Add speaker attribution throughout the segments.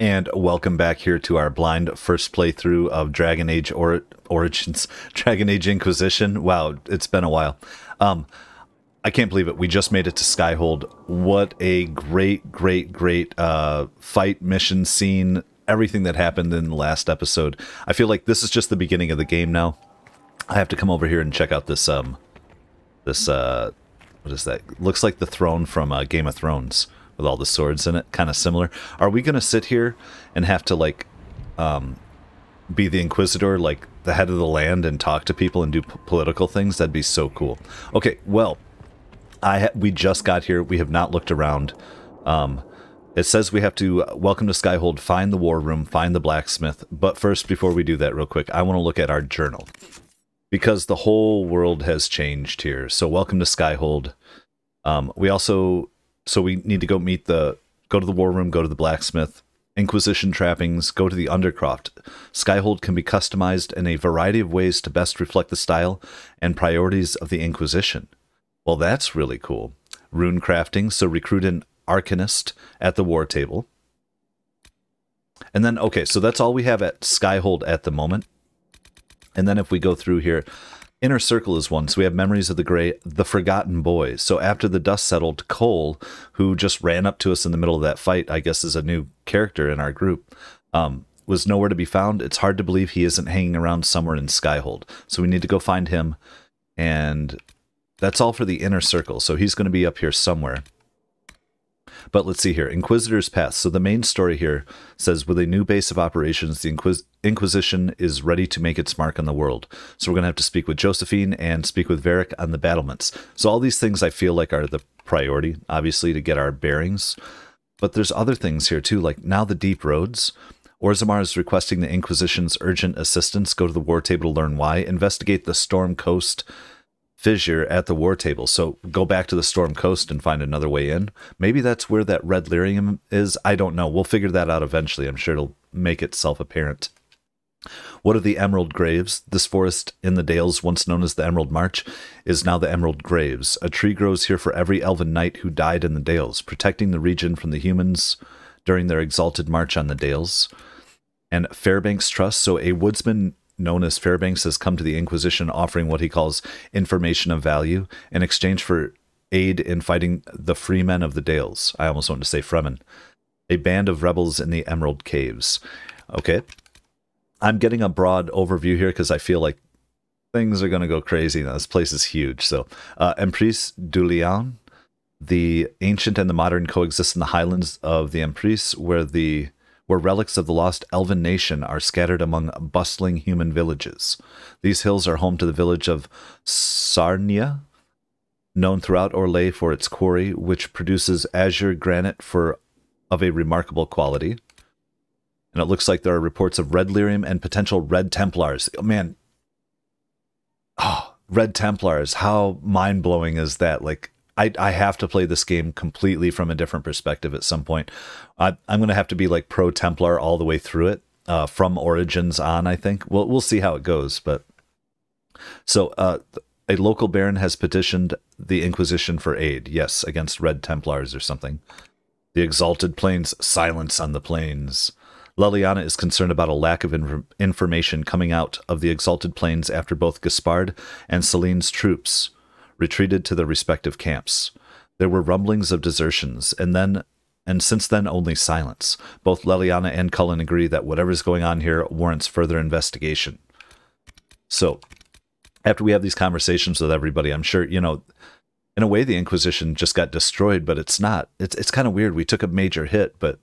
Speaker 1: And welcome back here to our blind first playthrough of Dragon Age Origins, Dragon Age Inquisition. Wow, it's been a while. I can't believe it. We just made it to Skyhold. What a great fight, mission, scene, everything that happened in the last episode. I feel like this is just the beginning of the game now. I have to come over here and check out this, what is that? Looks like the throne from Game of Thrones, with all the swords in it, kind of similar. Are we going to sit here and have to, like, be the Inquisitor, like, the head of the land and talk to people and do political things? That'd be so cool. Okay, well, we just got here. We have not looked around. It says we have to, welcome to Skyhold, find the war room, find the blacksmith. But first, before we do that real quick, I want to look at our journal. Because the whole world has changed here. So welcome to Skyhold. So we need to go go to the war room, go to the blacksmith, Inquisition trappings, go to the Undercroft. Skyhold can be customized in a variety of ways to best reflect the style and priorities of the Inquisition. Well, that's really cool. Rune crafting, so recruit an Arcanist at the war table. And then, okay, so that's all we have at Skyhold at the moment. And then if we go through here, Inner Circle is one. So we have Memories of the Forgotten Boy. So after the dust settled, Cole, who just ran up to us in the middle of that fight, I guess is a new character in our group, was nowhere to be found. It's hard to believe he isn't hanging around somewhere in Skyhold. So we need to go find him. And that's all for the Inner Circle. So he's going to be up here somewhere. But let's see here. Inquisitor's Path. So the main story here says, with a new base of operations, the Inquisition is ready to make its mark on the world. So we're going to have to speak with Josephine and speak with Varric on the battlements. So all these things I feel like are the priority, obviously, to get our bearings. But there's other things here too, like now the Deep Roads. Orzammar is requesting the Inquisition's urgent assistance. Go to the war table to learn why. Investigate the Storm Coast fissure at the war table. So go back to the Storm Coast and find another way in. Maybe that's where that red lyrium is. I don't know. We'll figure that out eventually. I'm sure it'll make itself apparent. What are the Emerald Graves? This forest in the Dales, once known as the Emerald March, is now the Emerald Graves. A tree grows here for every elven knight who died in the Dales, protecting the region from the humans during their exalted march on the Dales. And Fairbanks Trust, so a woodsman known as Fairbanks has come to the Inquisition offering what he calls information of value in exchange for aid in fighting the Freemen of the Dales. I almost wanted to say Fremen. A band of rebels in the Emerald Caves. Okay. I'm getting a broad overview here because I feel like things are going to go crazy now. This place is huge. So, Emprise du Lion, the ancient and the modern coexist in the highlands of the Emprise, where relics of the lost elven nation are scattered among bustling human villages. These hills are home to the village of Sarnia, known throughout Orlais for its quarry, which produces azure granite of a remarkable quality. And it looks like there are reports of red lyrium and potential red Templars. Oh, man. Oh, red Templars. How mind-blowing is that? Like, I have to play this game completely from a different perspective at some point. I'm going to have to be like pro-Templar all the way through it, from Origins on, I think. We'll see how it goes. But so a local baron has petitioned the Inquisition for aid. Yes, against red Templars or something. The Exalted Plains, silence on the plains. Leliana is concerned about a lack of information coming out of the Exalted Plains after both Gaspard and Celine's troops retreated to their respective camps. There were rumblings of desertions, and since then only silence. Both Leliana and Cullen agree that whatever is going on here warrants further investigation. So, after we have these conversations with everybody, I'm sure, you know, in a way the Inquisition just got destroyed, but it's not. It's kind of weird. We took a major hit, but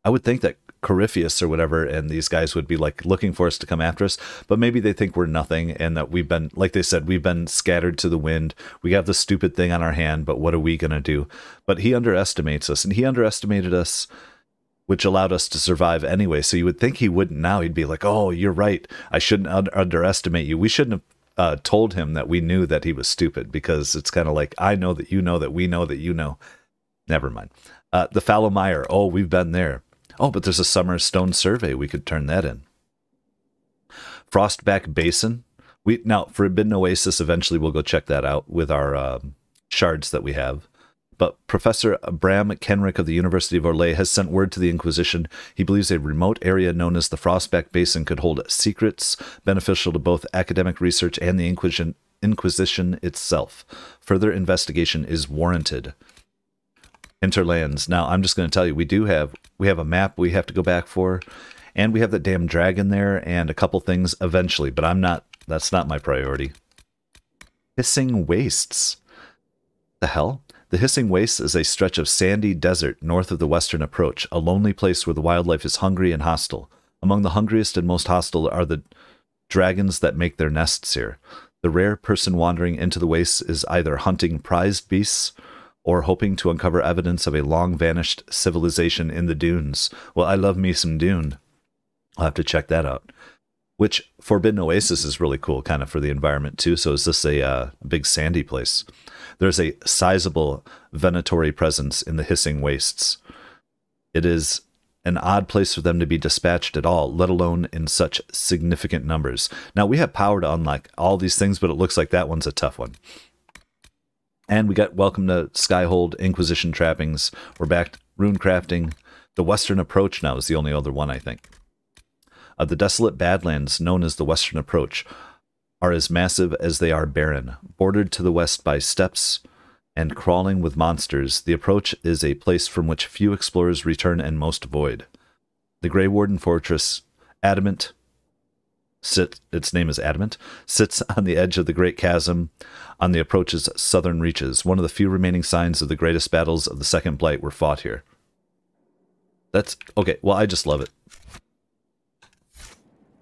Speaker 1: I would think that Corypheus or whatever and these guys would be like looking for us to come after us, but maybe they think we're nothing and that we've been, like they said, we've been scattered to the wind. We have the stupid thing on our hand, but what are we going to do? But he underestimates us, and he underestimated us, which allowed us to survive anyway. So you would think he wouldn't now. He'd be like, oh, you're right. I shouldn't underestimate you. We shouldn't have told him that we knew that he was stupid, because it's kind of like, I know that you know that we know that you know. Never mind. The Fallow Mire. Oh, we've been there. Oh, but there's a Summer Stone Survey. We could turn that in. Frostback Basin. Now, Forbidden Oasis, eventually we'll go check that out with our shards that we have. But Professor Bram Kenrick of the University of Orlais has sent word to the Inquisition. He believes a remote area known as the Frostback Basin could hold secrets beneficial to both academic research and the Inquisition itself. Further investigation is warranted. Hinterlands. Now, I'm just going to tell you, we have a map we have to go back for, and we have that damn dragon there, and a couple things eventually, but that's not my priority. Hissing Wastes. The hell? The Hissing Wastes is a stretch of sandy desert north of the western approach, a lonely place where the wildlife is hungry and hostile. Among the hungriest and most hostile are the dragons that make their nests here. The rare person wandering into the wastes is either hunting prized beasts or hoping to uncover evidence of a long-vanished civilization in the dunes. Well, I love me some Dune. I'll have to check that out. Which, Forbidden Oasis is really cool, kind of, for the environment, too. So is this a big sandy place? There's a sizable Venatori presence in the Hissing Wastes. It is an odd place for them to be dispatched at all, let alone in such significant numbers. Now, we have power to unlock all these things, but it looks like that one's a tough one. And we got welcome to Skyhold, Inquisition trappings. We're back to rune crafting. The Western Approach now is the only other one, I think. The desolate badlands known as the Western Approach are as massive as they are barren. Bordered to the west by steppes and crawling with monsters, the approach is a place from which few explorers return and most avoid. The Grey Warden Fortress, Adamant, its name is Adamant, sits on the edge of the Great Chasm on the approach's southern reaches. One of the few remaining signs of the greatest battles of the Second Blight were fought here. That's, okay, well, I just love it.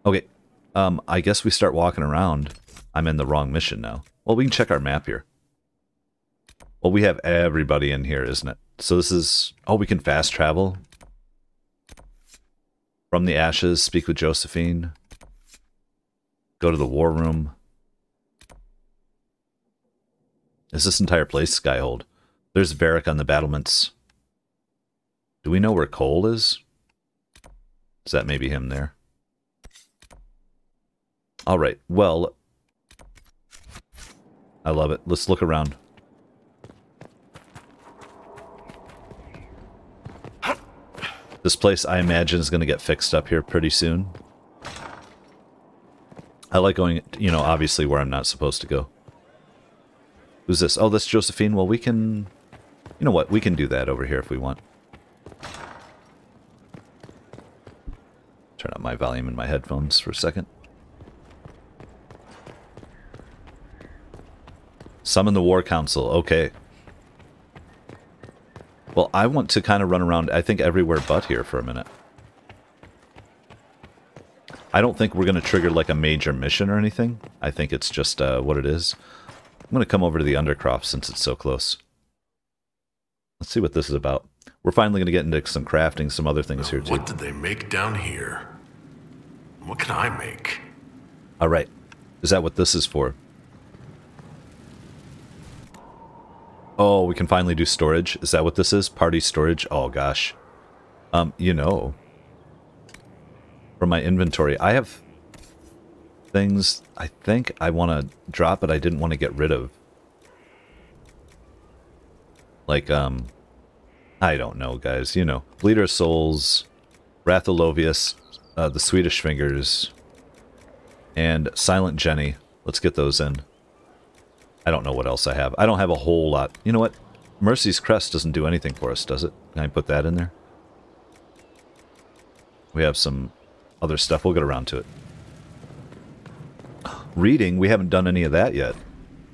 Speaker 1: Okay, I guess we start walking around. I'm in the wrong mission now. Well, we can check our map here. Well, we have everybody in here, isn't it? So this is... Oh, we can fast travel. From the Ashes, speak with Josephine. Go to the war room. Is this entire place Skyhold? There's Varric on the battlements. Do we know where Cole is? Is that maybe him there? Alright, well, I love it. Let's look around. This place, I imagine, is going to get fixed up here pretty soon. I like going, you know, obviously where I'm not supposed to go. Who's this? Oh, that's Josephine. Well, we can... You know what? We can do that over here if we want. Turn up my volume in my headphones for a second. Summon the War Council. Okay. Well, I want to kind of run around, I think, everywhere but here for a minute. I don't think we're going to trigger, like, a major mission or anything. I think it's just what it is. I'm going to come over to the Undercroft since it's so close. Let's see what this is about. We're finally going to get into some crafting, some other things here, too.
Speaker 2: What did they make down here? What can I make?
Speaker 1: Alright. Is that what this is for? Oh, we can finally do storage. Is that what this is? Party storage? Oh, gosh. You know. From my inventory, I have things I think I want to drop, but I didn't want to get rid of. Like, I don't know, guys. You know. Bleeder of Souls, Wrath of Lovius, the Swedish Fingers, and Silent Jenny. Let's get those in. I don't know what else I have. I don't have a whole lot. You know what? Mercy's Crest doesn't do anything for us, does it? Can I put that in there? We have some other stuff. We'll get around to it. Reading, we haven't done any of that yet.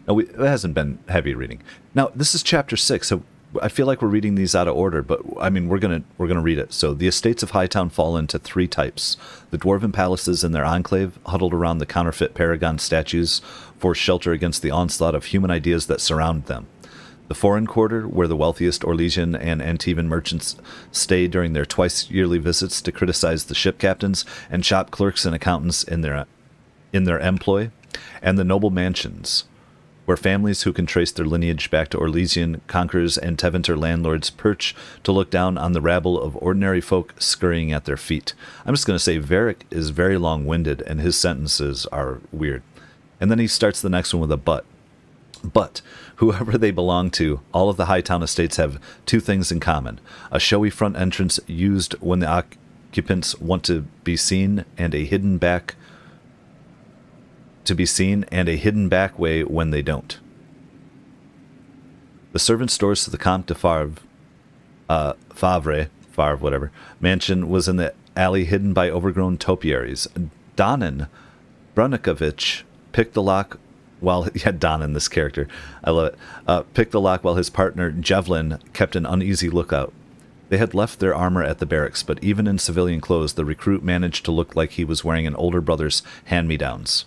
Speaker 1: No, it hasn't been heavy reading. Now, this is chapter 6, so I feel like we're reading these out of order, but I mean, we're gonna read it. So, the estates of Hightown fall into 3 types. The dwarven palaces and their enclave, huddled around the counterfeit paragon statues, for shelter against the onslaught of human ideas that surround them. The foreign quarter, where the wealthiest Orlesian and Antivan merchants stay during their twice-yearly visits to criticize the ship captains and shop clerks and accountants in their employ. And the noble mansions, where families who can trace their lineage back to Orlesian conquerors and Tevinter landlords perch to look down on the rabble of ordinary folk scurrying at their feet. I'm just going to say Varric is very long-winded, and his sentences are weird. And then he starts the next one with a but. But whoever they belong to, all of the Hightown estates have two things in common. A showy front entrance used when the occupants want to be seen, and a hidden back way when they don't. The servants' doors to the Comte de Favre, whatever, mansion was in the alley hidden by overgrown topiaries. Donan Brunikovich picked the lock while he had Donan, this character, I love it, picked the lock while his partner Jevlin kept an uneasy lookout. They had left their armor at the barracks, but even in civilian clothes, the recruit managed to look like he was wearing an older brother's hand-me-downs.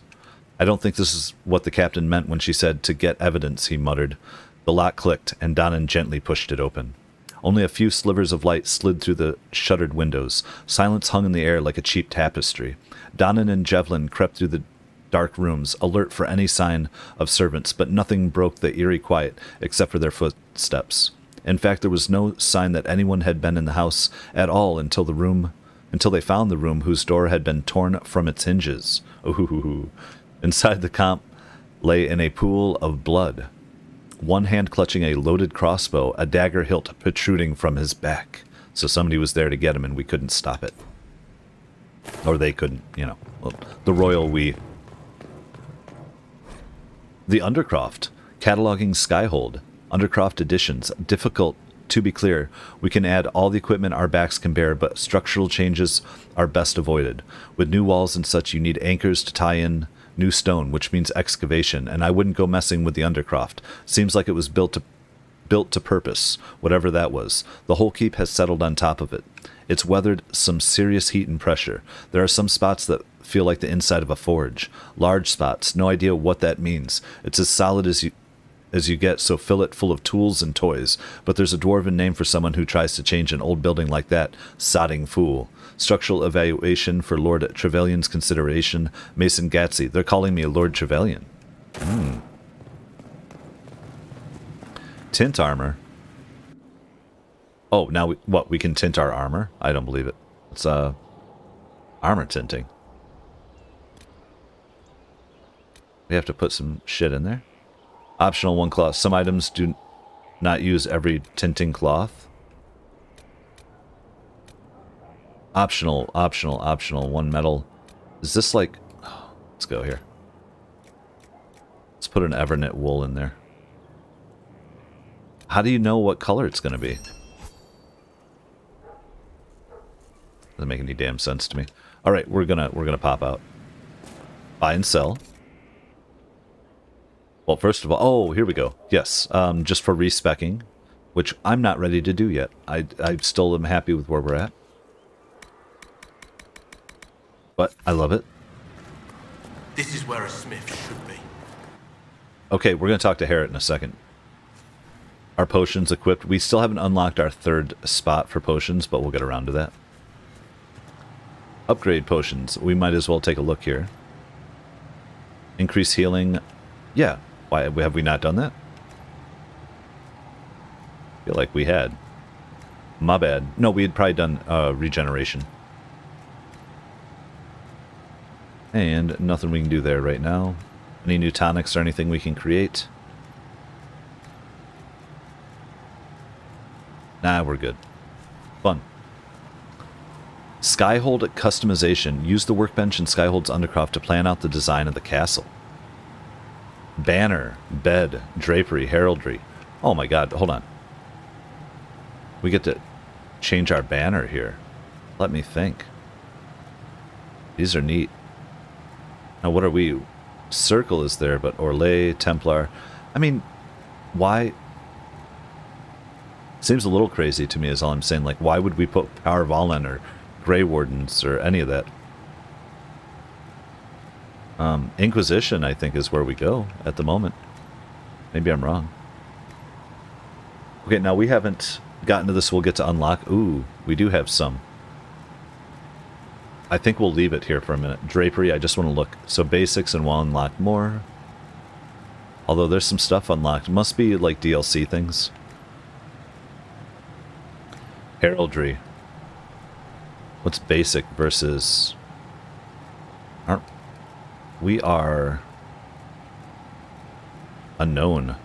Speaker 1: I don't think this is what the captain meant when she said, "to get evidence," he muttered. The lock clicked, and Donan gently pushed it open. Only a few slivers of light slid through the shuttered windows. Silence hung in the air like a cheap tapestry. Donan and Jevlin crept through the dark rooms, alert for any sign of servants, but nothing broke the eerie quiet except for their footsteps. In fact, there was no sign that anyone had been in the house at all until they found the room whose door had been torn from its hinges. Ooh. Inside, the Comte lay in a pool of blood, one hand clutching a loaded crossbow, a dagger hilt protruding from his back. So somebody was there to get him, and we couldn't stop it. Or they couldn't, the royal we. The Undercroft, cataloging Skyhold, Undercroft editions. Difficult to be clear. We can add all the equipment our backs can bear, but structural changes are best avoided. With new walls and such, you need anchors to tie in new stone, which means excavation, and I wouldn't go messing with the Undercroft. Seems like it was built to purpose, whatever that was. The whole keep has settled on top of it. It's weathered some serious heat and pressure. There are some spots that feel like the inside of a forge. Large spots, no idea what that means. It's as solid as you get, so fill it full of tools and toys. But there's a dwarven name for someone who tries to change an old building like that. Sodding fool. Structural evaluation for Lord Trevelyan's consideration. Mason Gatsy. They're calling me Lord Trevelyan. Tint armor. Oh, now we can tint our armor? I don't believe it. It's armor tinting. We have to put some shit in there. Optional one cloth. Some items do not use every tinting cloth. Optional. One metal. Is this like... let's go here. Let's put an Everknit wool in there. How do you know what color it's going to be? Doesn't make any damn sense to me. All right, we're gonna pop out. Buy and sell. Well, first of all, oh, here we go. Yes, just for respecking, which I'm not ready to do yet. I still am happy with where we're at, but I love it.
Speaker 2: This is where a smith should be.
Speaker 1: Okay, we're gonna talk to Herald in a second. Our potions equipped. We still haven't unlocked our third spot for potions, but we'll get around to that. Upgrade potions. We might as well take a look here. Increase healing. Yeah. Why have we not done that? I feel like we had. My bad. No, we had probably done regeneration. And nothing we can do there right now. Any new tonics or anything we can create? Nah, we're good. Fun. Skyhold customization. Use the workbench in Skyhold's Undercroft to plan out the design of the castle. Banner, bed, drapery, heraldry. Oh my god, hold on. We get to change our banner here. Let me think. These are neat. Now what are we? Circle is there, but Orlais, Templar. I mean, why? Seems a little crazy to me is all I'm saying. Like, why would we put Power Valen or Grey Wardens or any of that? Inquisition, I think, is where we go at the moment. Maybe I'm wrong. Okay, now we haven't gotten to this. We'll get to unlock. Ooh, we do have some. I think we'll leave it here for a minute. Drapery, I just want to look. So basics, and we'll unlock more. Although there's some stuff unlocked. Must be like DLC things. Heraldry. What's basic versus... We are... Unknown.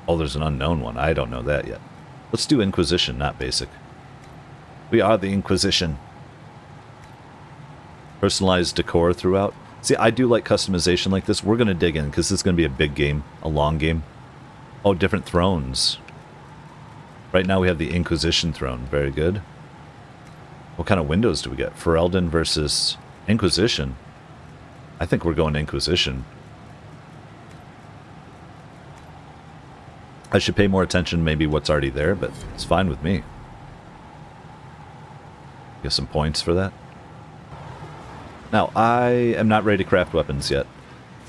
Speaker 1: Oh, there's an unknown one. I don't know that yet. Let's do Inquisition, not basic. We are the Inquisition. Personalized decor throughout. See, I do like customization like this. We're going to dig in because this is going to be a big game, a long game. Oh, different thrones. Right now we have the Inquisition throne. Very good. What kind of windows do we get? Ferelden versus Inquisition. I think we're going Inquisition. I should pay more attention maybe what's already there, but it's fine with me. Get some points for that. Now, I am not ready to craft weapons yet.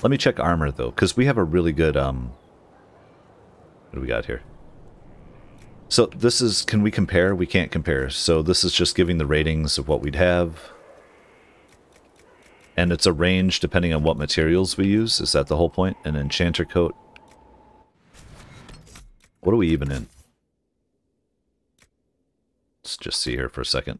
Speaker 1: Let me check armor, though, because we have a really good, what do we got here? So this is, can we compare? We can't compare. So this is just giving the ratings of what we'd have. And it's a range depending on what materials we use. Is that the whole point? An enchanter coat. What are we even in? Let's just see here for a second.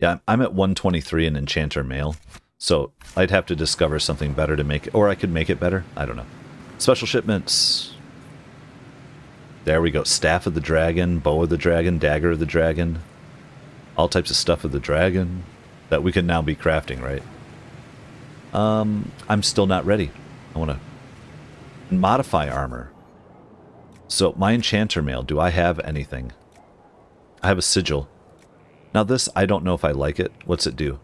Speaker 1: Yeah, I'm at 123 in enchanter mail. So I'd have to discover something better to make it. Or I could make it better. I don't know. Special shipments. There we go. Staff of the dragon, bow of the dragon, dagger of the dragon. All types of stuff of the dragon that we can now be crafting, right? I'm still not ready. I want to modify armor. So my enchanter mail, do I have anything? I have a sigil. Now this, I don't know if I like it. What's it do?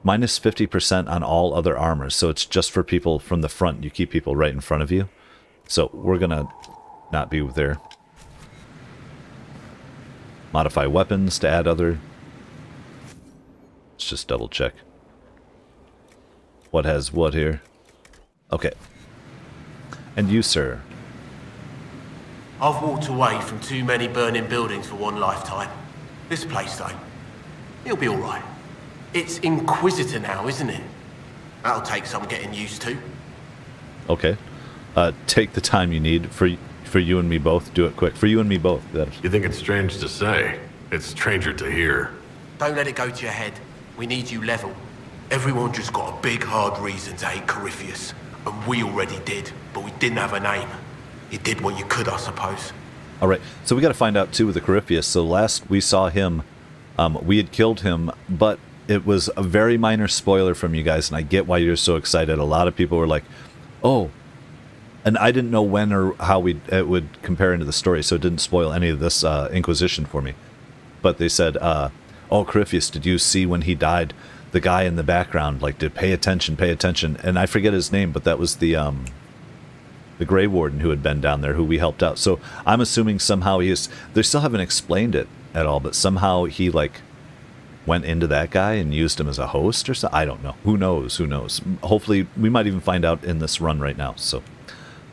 Speaker 1: Minus 50% on all other armor. So it's just for people from the front. You keep people right in front of you. So we're going to not be there. Modify weapons to add other. Let's just double check. What has what here? Okay. And you, sir?
Speaker 3: I've walked away from too many burning buildings for one lifetime. This place, though, it'll be alright. It's Inquisitor now, isn't it? That'll take some getting used to.
Speaker 1: Okay. Take the time you need for you and me both. Do it quick. For you and me both.
Speaker 2: You think it's strange to say? It's stranger to hear.
Speaker 3: Don't let it go to your head. We need you level. Everyone just got a big, hard reason to hate Corypheus. And we already did, but we didn't have a name. You did what you could, I suppose.
Speaker 1: Alright, so we got to find out, too, with the Courteous. So last we saw him, we had killed him, but it was a very minor spoiler from you guys, and I get why you're so excited. A lot of people were like, oh, and I didn't know when or how it would compare into the story, so it didn't spoil any of this Inquisition for me. But they said, oh, Courteous, did you see when he died? The guy in the background, like, did pay attention. And I forget his name, but that was the Grey Warden who had been down there, who we helped out. So I'm assuming somehow he is... They still haven't explained it at all, but somehow he, like, went into that guy and used him as a host or something. I don't know. Who knows? Who knows? Hopefully, we might even find out in this run right now. So,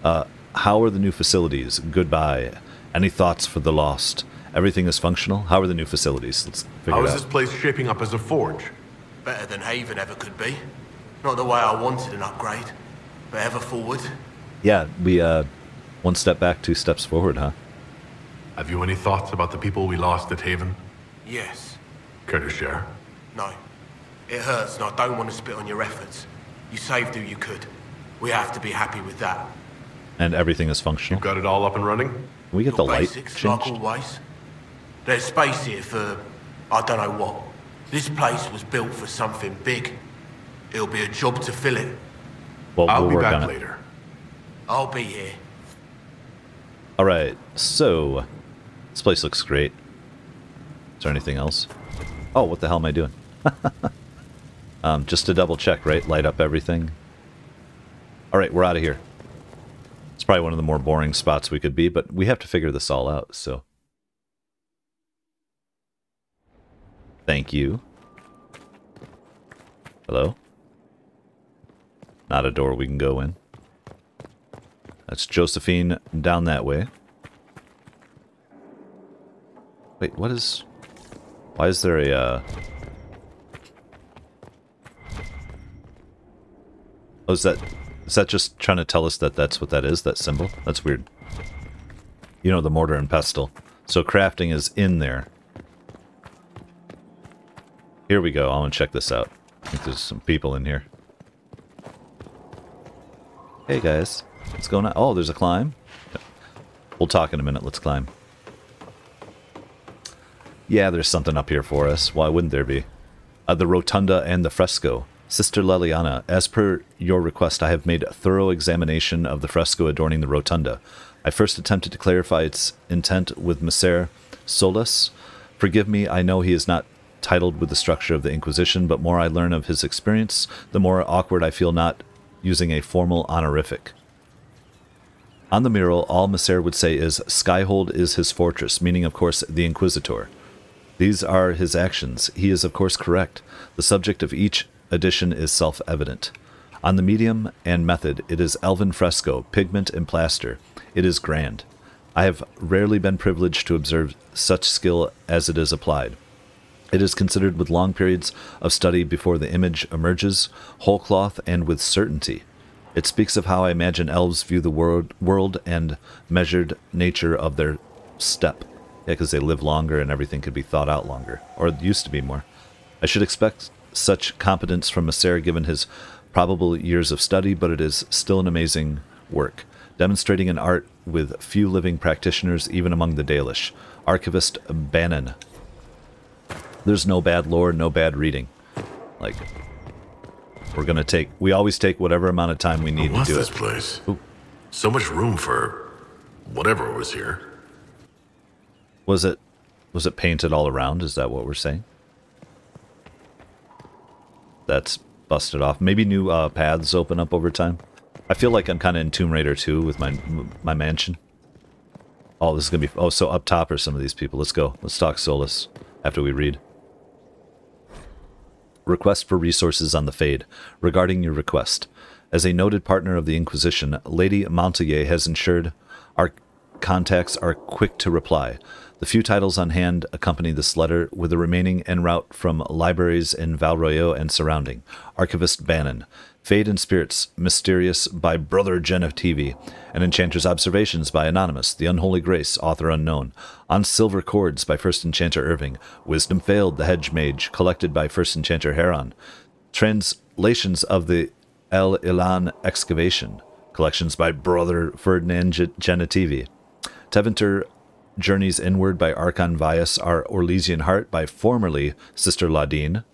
Speaker 1: how are the new facilities? Goodbye. Any thoughts for the lost? Everything is functional? How are the new facilities? Let's figure it out.
Speaker 2: How is this place shaping up as a forge?
Speaker 3: Better than Haven ever could be. Not the way I wanted an upgrade, but ever forward.
Speaker 1: Yeah, we, one step back, two steps forward, huh?
Speaker 2: Have you any thoughts about the people we lost at Haven?
Speaker 3: Yes.
Speaker 2: Care to share?
Speaker 3: No. It hurts and I don't want to spit on your efforts. You saved who you could. We have to be happy with that.
Speaker 1: And everything is functional.
Speaker 2: You've got it all up and running?
Speaker 1: Can we get the light
Speaker 3: basics,
Speaker 1: changed?
Speaker 3: like always. There's space here for... I don't know what. This place was built for something big. It'll be a job to fill it.
Speaker 1: Well,
Speaker 2: I'll
Speaker 1: we'll
Speaker 2: be
Speaker 1: work
Speaker 2: back
Speaker 1: on it.
Speaker 2: later.
Speaker 3: I'll be here.
Speaker 1: Alright, so... This place looks great. Is there anything else? Oh, what the hell am I doing? Just to double check, right? Light up everything. Alright, we're out of here. It's probably one of the more boring spots we could be, but we have to figure this all out, so... Thank you. Hello? Not a door we can go in. That's Josephine down that way. Wait, what is... Why is there a, Oh, is that just trying to tell us that that's what that is, that symbol? That's weird. You know, the mortar and pestle. So crafting is in there. Here we go. I want to check this out. I think there's some people in here. Hey guys, what's going on? Oh, there's a climb. Yep. We'll talk in a minute. Let's climb. Yeah, there's something up here for us. Why wouldn't there be? The Rotunda and the fresco. Sister Leliana, as per your request, I have made a thorough examination of the fresco adorning the Rotunda. I first attempted to clarify its intent with Messer Solas. Forgive me, I know he is not titled with the structure of the Inquisition, but more I learn of his experience, the more awkward I feel not using a formal honorific. On the mural, all Messer would say is, Skyhold is his fortress, meaning, of course, the Inquisitor. These are his actions. He is, of course, correct. The subject of each edition is self-evident. On the medium and method, it is elven fresco, pigment and plaster. It is grand. I have rarely been privileged to observe such skill as it is applied. It is considered with long periods of study before the image emerges, whole cloth and with certainty. It speaks of how I imagine elves view the world and measured nature of their step. Yeah, because they live longer and everything could be thought out longer, or it used to be more. I should expect such competence from Messer given his probable years of study, but it is still an amazing work, demonstrating an art with few living practitioners even among the Dalish. Archivist Bannon. There's no bad lore, no bad reading. Like, we're gonna take, we always take whatever amount of time we need to do it.
Speaker 2: What's this place?
Speaker 1: Ooh.
Speaker 2: So much room for whatever was here.
Speaker 1: Was it painted all around? Is that what we're saying? That's busted off. Maybe new paths open up over time. I feel like I'm kind of in Tomb Raider 2 with my mansion. Oh, this is gonna be. Oh, so up top are some of these people. Let's go. Let's talk Solas after we read. Request for resources on the Fade. Regarding your request, as a noted partner of the Inquisition, Lady Montelier has ensured our contacts are quick to reply. The few titles on hand accompany this letter, with the remaining en route from libraries in Valroyo and surrounding. Archivist Bannon. Fade and Spirits, Mysterious by Brother Genetivi, and Enchanter's Observations by Anonymous, The Unholy Grace, author unknown. On Silver Chords by First Enchanter Irving, Wisdom Failed, the Hedge Mage, collected by First Enchanter Heron. Translations of the El Ilan Excavation, collections by Brother Ferdinand Genetivi. Teventer Journeys Inward by Archon Vias, Our Orlesian Heart by formerly Sister Ladine.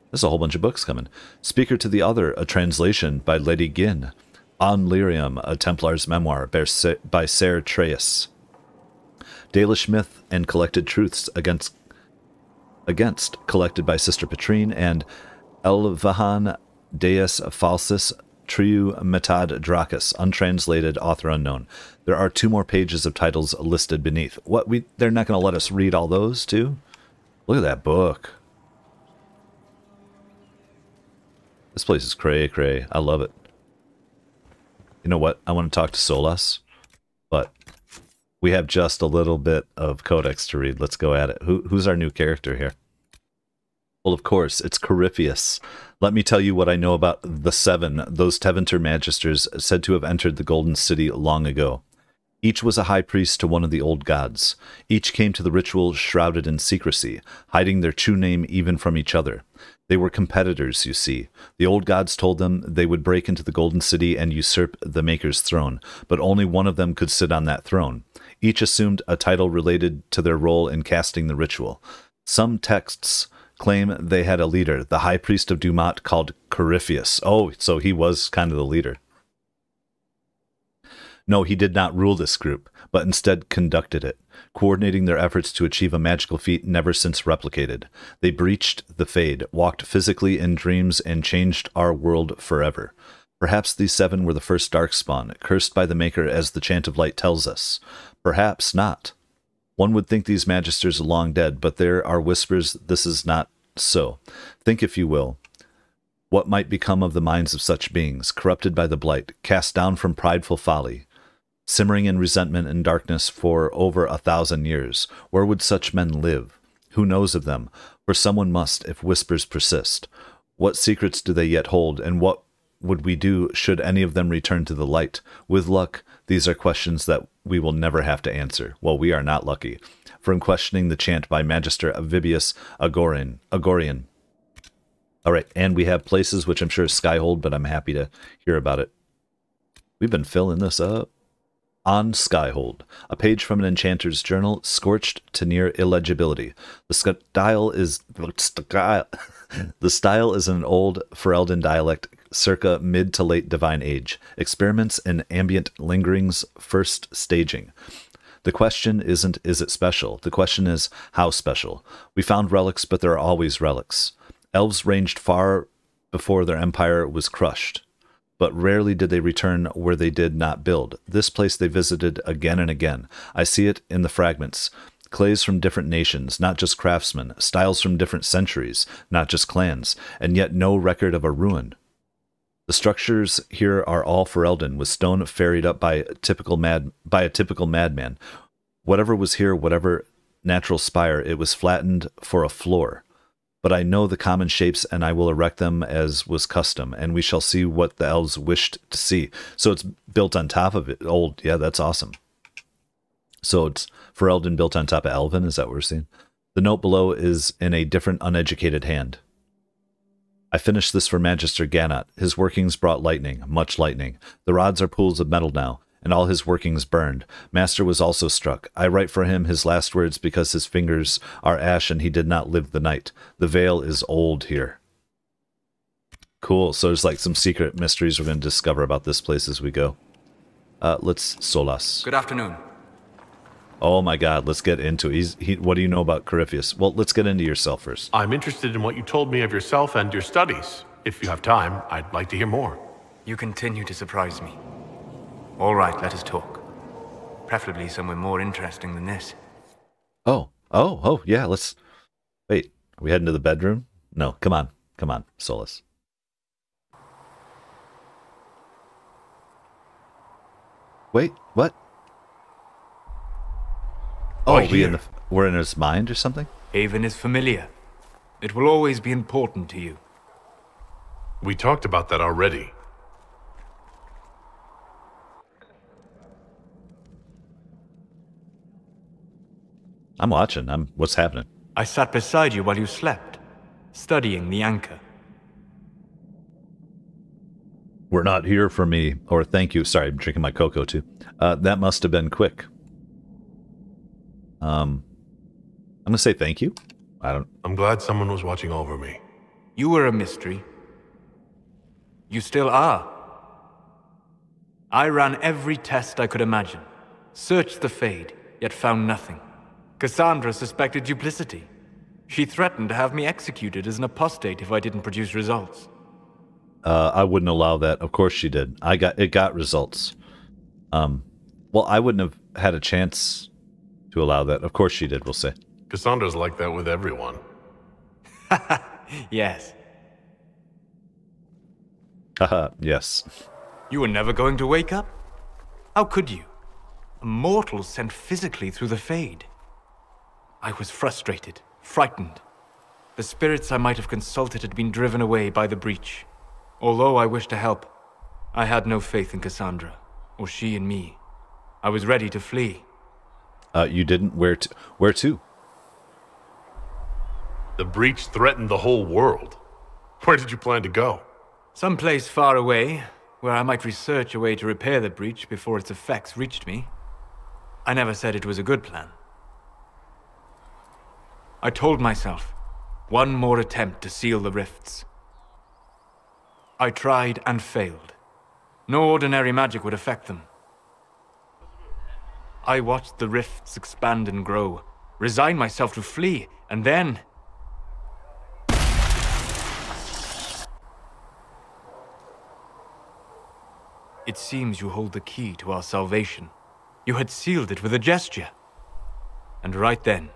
Speaker 1: There's a whole bunch of books coming. Speaker to the Other, a translation by Lady Ginn. On Lyrium, a Templar's memoir by Ser Treyas. Dalish Myth and Collected Truths Against, collected by Sister Petrine, and Elvahan Deus Falsis Triu Metad Dracus, untranslated, author unknown. There are 2 more pages of titles listed beneath. They're not going to let us read all those, too? Look at that book. This place is cray-cray. I love it. You know what? I want to talk to Solas, but we have just a little bit of Codex to read. Let's go at it. Who's our new character here? Well, of course, it's Corypheus. Let me tell you what I know about the 7, those Teventer magisters said to have entered the Golden City long ago. Each was a high priest to one of the old gods. Each came to the ritual shrouded in secrecy, hiding their true name even from each other. They were competitors, you see. The old gods told them they would break into the Golden City and usurp the Maker's throne, but only one of them could sit on that throne. Each assumed a title related to their role in casting the ritual. Some texts claim they had a leader, the High Priest of Dumat called Corypheus. Oh, so he was kind of the leader. No, he did not rule this group, but instead conducted it, coordinating their efforts to achieve a magical feat never since replicated. They breached the Fade, walked physically in dreams, and changed our world forever. Perhaps these 7 were the first Darkspawn, cursed by the Maker as the Chant of Light tells us. Perhaps not. One would think these magisters are long dead, but there are whispers this is not so. Think, if you will, what might become of the minds of such beings, corrupted by the Blight, cast down from prideful folly, simmering in resentment and darkness for over 1,000 years. Where would such men live? Who knows of them? For someone must, if whispers persist. What secrets do they yet hold, and what would we do should any of them return to the light? With luck, these are questions that we will never have to answer. Well, we are not lucky. From questioning the chant by Magister Avibius Agorian. All right, and we have places, which I'm sure is Skyhold, but I'm happy to hear about it. We've been filling this up. On Skyhold, a page from an enchanter's journal, scorched to near illegibility. The style is an old Ferelden dialect, circa mid to late Divine Age. Experiments in ambient lingerings, first staging. The question isn't, is it special? The question is, how special? We found relics, but there are always relics. Elves ranged far before their empire was crushed, but rarely did they return where they did not build. This place they visited again and again. I see it in the fragments. Clays from different nations, not just craftsmen. Styles from different centuries, not just clans. And yet no record of a ruin. The structures here are all Ferelden, with stone ferried up by a typical madman. Whatever was here, whatever natural spire, it was flattened for a floor. But I know the common shapes, and I will erect them as was custom, and we shall see what the elves wished to see. So it's built on top of it. Old, yeah, that's awesome. So it's Ferelden built on top of Elven, is that what we're seeing? The note below is in a different uneducated hand. I finished this for Magister Ganot. His workings brought lightning, much lightning. The rods are pools of metal now, and all his workings burned. Master was also struck. I write for him his last words because his fingers are ash and he did not live the night. The veil is old here. Cool. So there's like some secret mysteries we're going to discover about this place as we go. Let's Solas.
Speaker 4: Good afternoon.
Speaker 1: Oh my god, let's get into it. What do you know about Corypheus? Well, let's get into yourself first.
Speaker 2: I'm interested in what you told me of yourself and your studies. If you have time, I'd like to hear more.
Speaker 4: You continue to surprise me. All right, let us talk. Preferably somewhere more interesting than this.
Speaker 1: Oh, yeah, let's... Wait, are we heading to the bedroom? No, come on, Solas. Wait, what? Oh, we're in his mind or something?
Speaker 4: Haven is familiar. It will always be important to you.
Speaker 2: We talked about that already.
Speaker 1: I'm watching. What's happening?
Speaker 4: I sat beside you while you slept, studying the anchor.
Speaker 1: We're not here for me, or thank you. Sorry, I'm drinking my cocoa too. That must have been quick. I'm gonna say thank you.
Speaker 2: I'm glad someone was watching over me.
Speaker 4: You were a mystery. You still are. I ran every test I could imagine. Searched the Fade, yet found nothing. Cassandra suspected duplicity. She threatened to have me executed as an apostate if I didn't produce results.
Speaker 1: I wouldn't allow that. Of course she did. It got results. Well, I wouldn't have had a chance to allow that. Of course she did, we'll say.
Speaker 2: Cassandra's like that with everyone.
Speaker 4: Yes.
Speaker 1: Haha, yes.
Speaker 4: You were never going to wake up? How could you? A mortal sent physically through the Fade. I was frustrated, frightened. The spirits I might have consulted had been driven away by the breach. Although I wished to help, I had no faith in Cassandra, or she in me. I was ready to flee.
Speaker 1: You didn't? Where to?
Speaker 2: The breach threatened the whole world. Where did you plan to go?
Speaker 4: Someplace far away, where I might research a way to repair the breach before its effects reached me. I never said it was a good plan. I told myself, one more attempt to seal the rifts. I tried and failed. No ordinary magic would affect them. I watched the rifts expand and grow, resigned myself to flee, and then... It seems you hold the key to our salvation. You had sealed it with a gesture. And right then,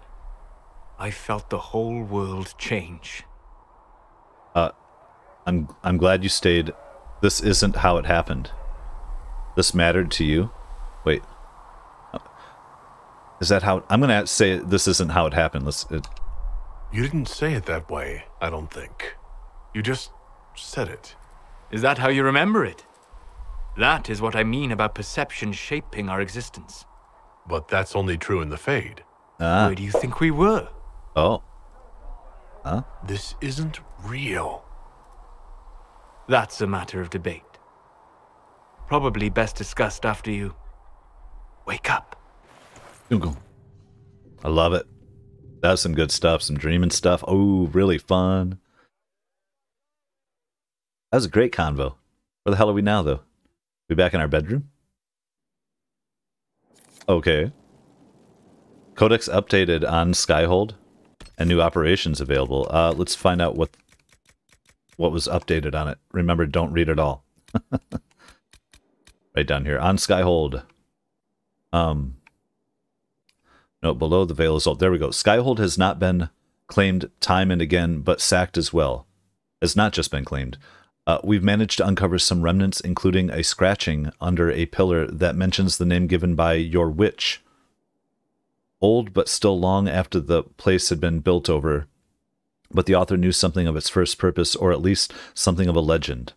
Speaker 4: I felt the whole world change.
Speaker 1: I'm glad you stayed. This isn't how it happened. This mattered to you? Wait. Is that how... I'm going to say this isn't how it happened.
Speaker 2: You didn't say it that way, I don't think. You just said it.
Speaker 4: Is that how you remember it? That is what I mean about perception shaping our existence.
Speaker 2: But that's only true in the Fade.
Speaker 4: Where do you think we were?
Speaker 1: Oh. Huh?
Speaker 2: This isn't real.
Speaker 4: That's a matter of debate. Probably best discussed after you wake up.
Speaker 1: Google. I love it. That's some good stuff, some dreaming stuff. Oh, really fun. That was a great convo. Where the hell are we now, though? We back in our bedroom? Okay. Codex updated on Skyhold, and new operations available. Let's find out what was updated on it. Remember, don't read it all. Right down here. On Skyhold. No, below the veil is old. There we go. Skyhold has not been claimed time and again, but sacked as well. Has not just been claimed. We've managed to uncover some remnants, including a scratching under a pillar that mentions the name given by your witch. Old, but still long after the place had been built over. But the author knew something of its first purpose, or at least something of a legend.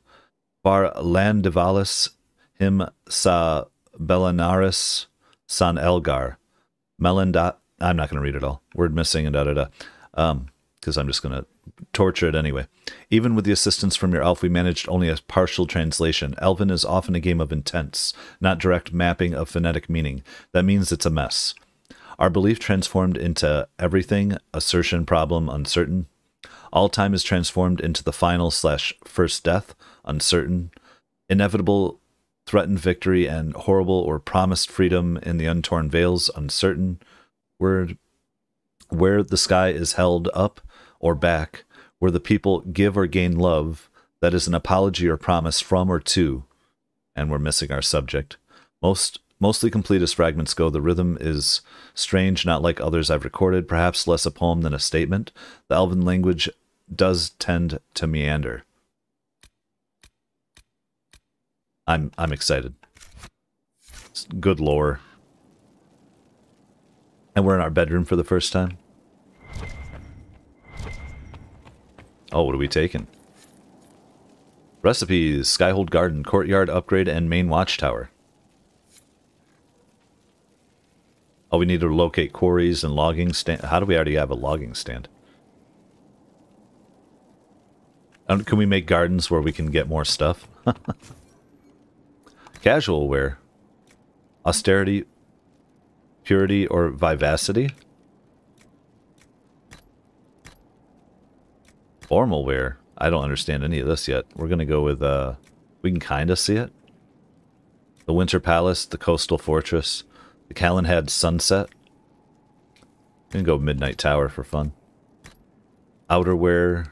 Speaker 1: Bar Landivalis him sa Belanaris san Elgar. Melanda, I'm not going to read it all. Word missing and da-da-da. Because I'm just going to torture it anyway. Even with the assistance from your elf, we managed only a partial translation. Elven is often a game of intents, not direct mapping of phonetic meaning. That means it's a mess. Our belief transformed into everything, assertion, problem, uncertain. All time is transformed into the final/first death, uncertain. Inevitable, threatened victory, and horrible or promised freedom in the untorn veils, uncertain. Where the sky is held up or back, where the people give or gain love, that is an apology or promise from or to, and we're missing our subject. Mostly complete as fragments go. The rhythm is strange, not like others I've recorded, perhaps less a poem than a statement. The Elven language does tend to meander. I'm excited. It's good lore. And we're in our bedroom for the first time. Oh, what are we taking? Recipes, Skyhold Garden, Courtyard Upgrade, and Main Watchtower. Oh, we need to locate quarries and logging stand. How do we already have a logging stand? Can we make gardens where we can get more stuff? Casual wear. Austerity, purity, or vivacity? Formal wear. I don't understand any of this yet. We're going to go with, we can kind of see it. The Winter Palace, the Coastal Fortress, the Callanhead Sunset. I'm going to go Midnight Tower for fun. Outerwear,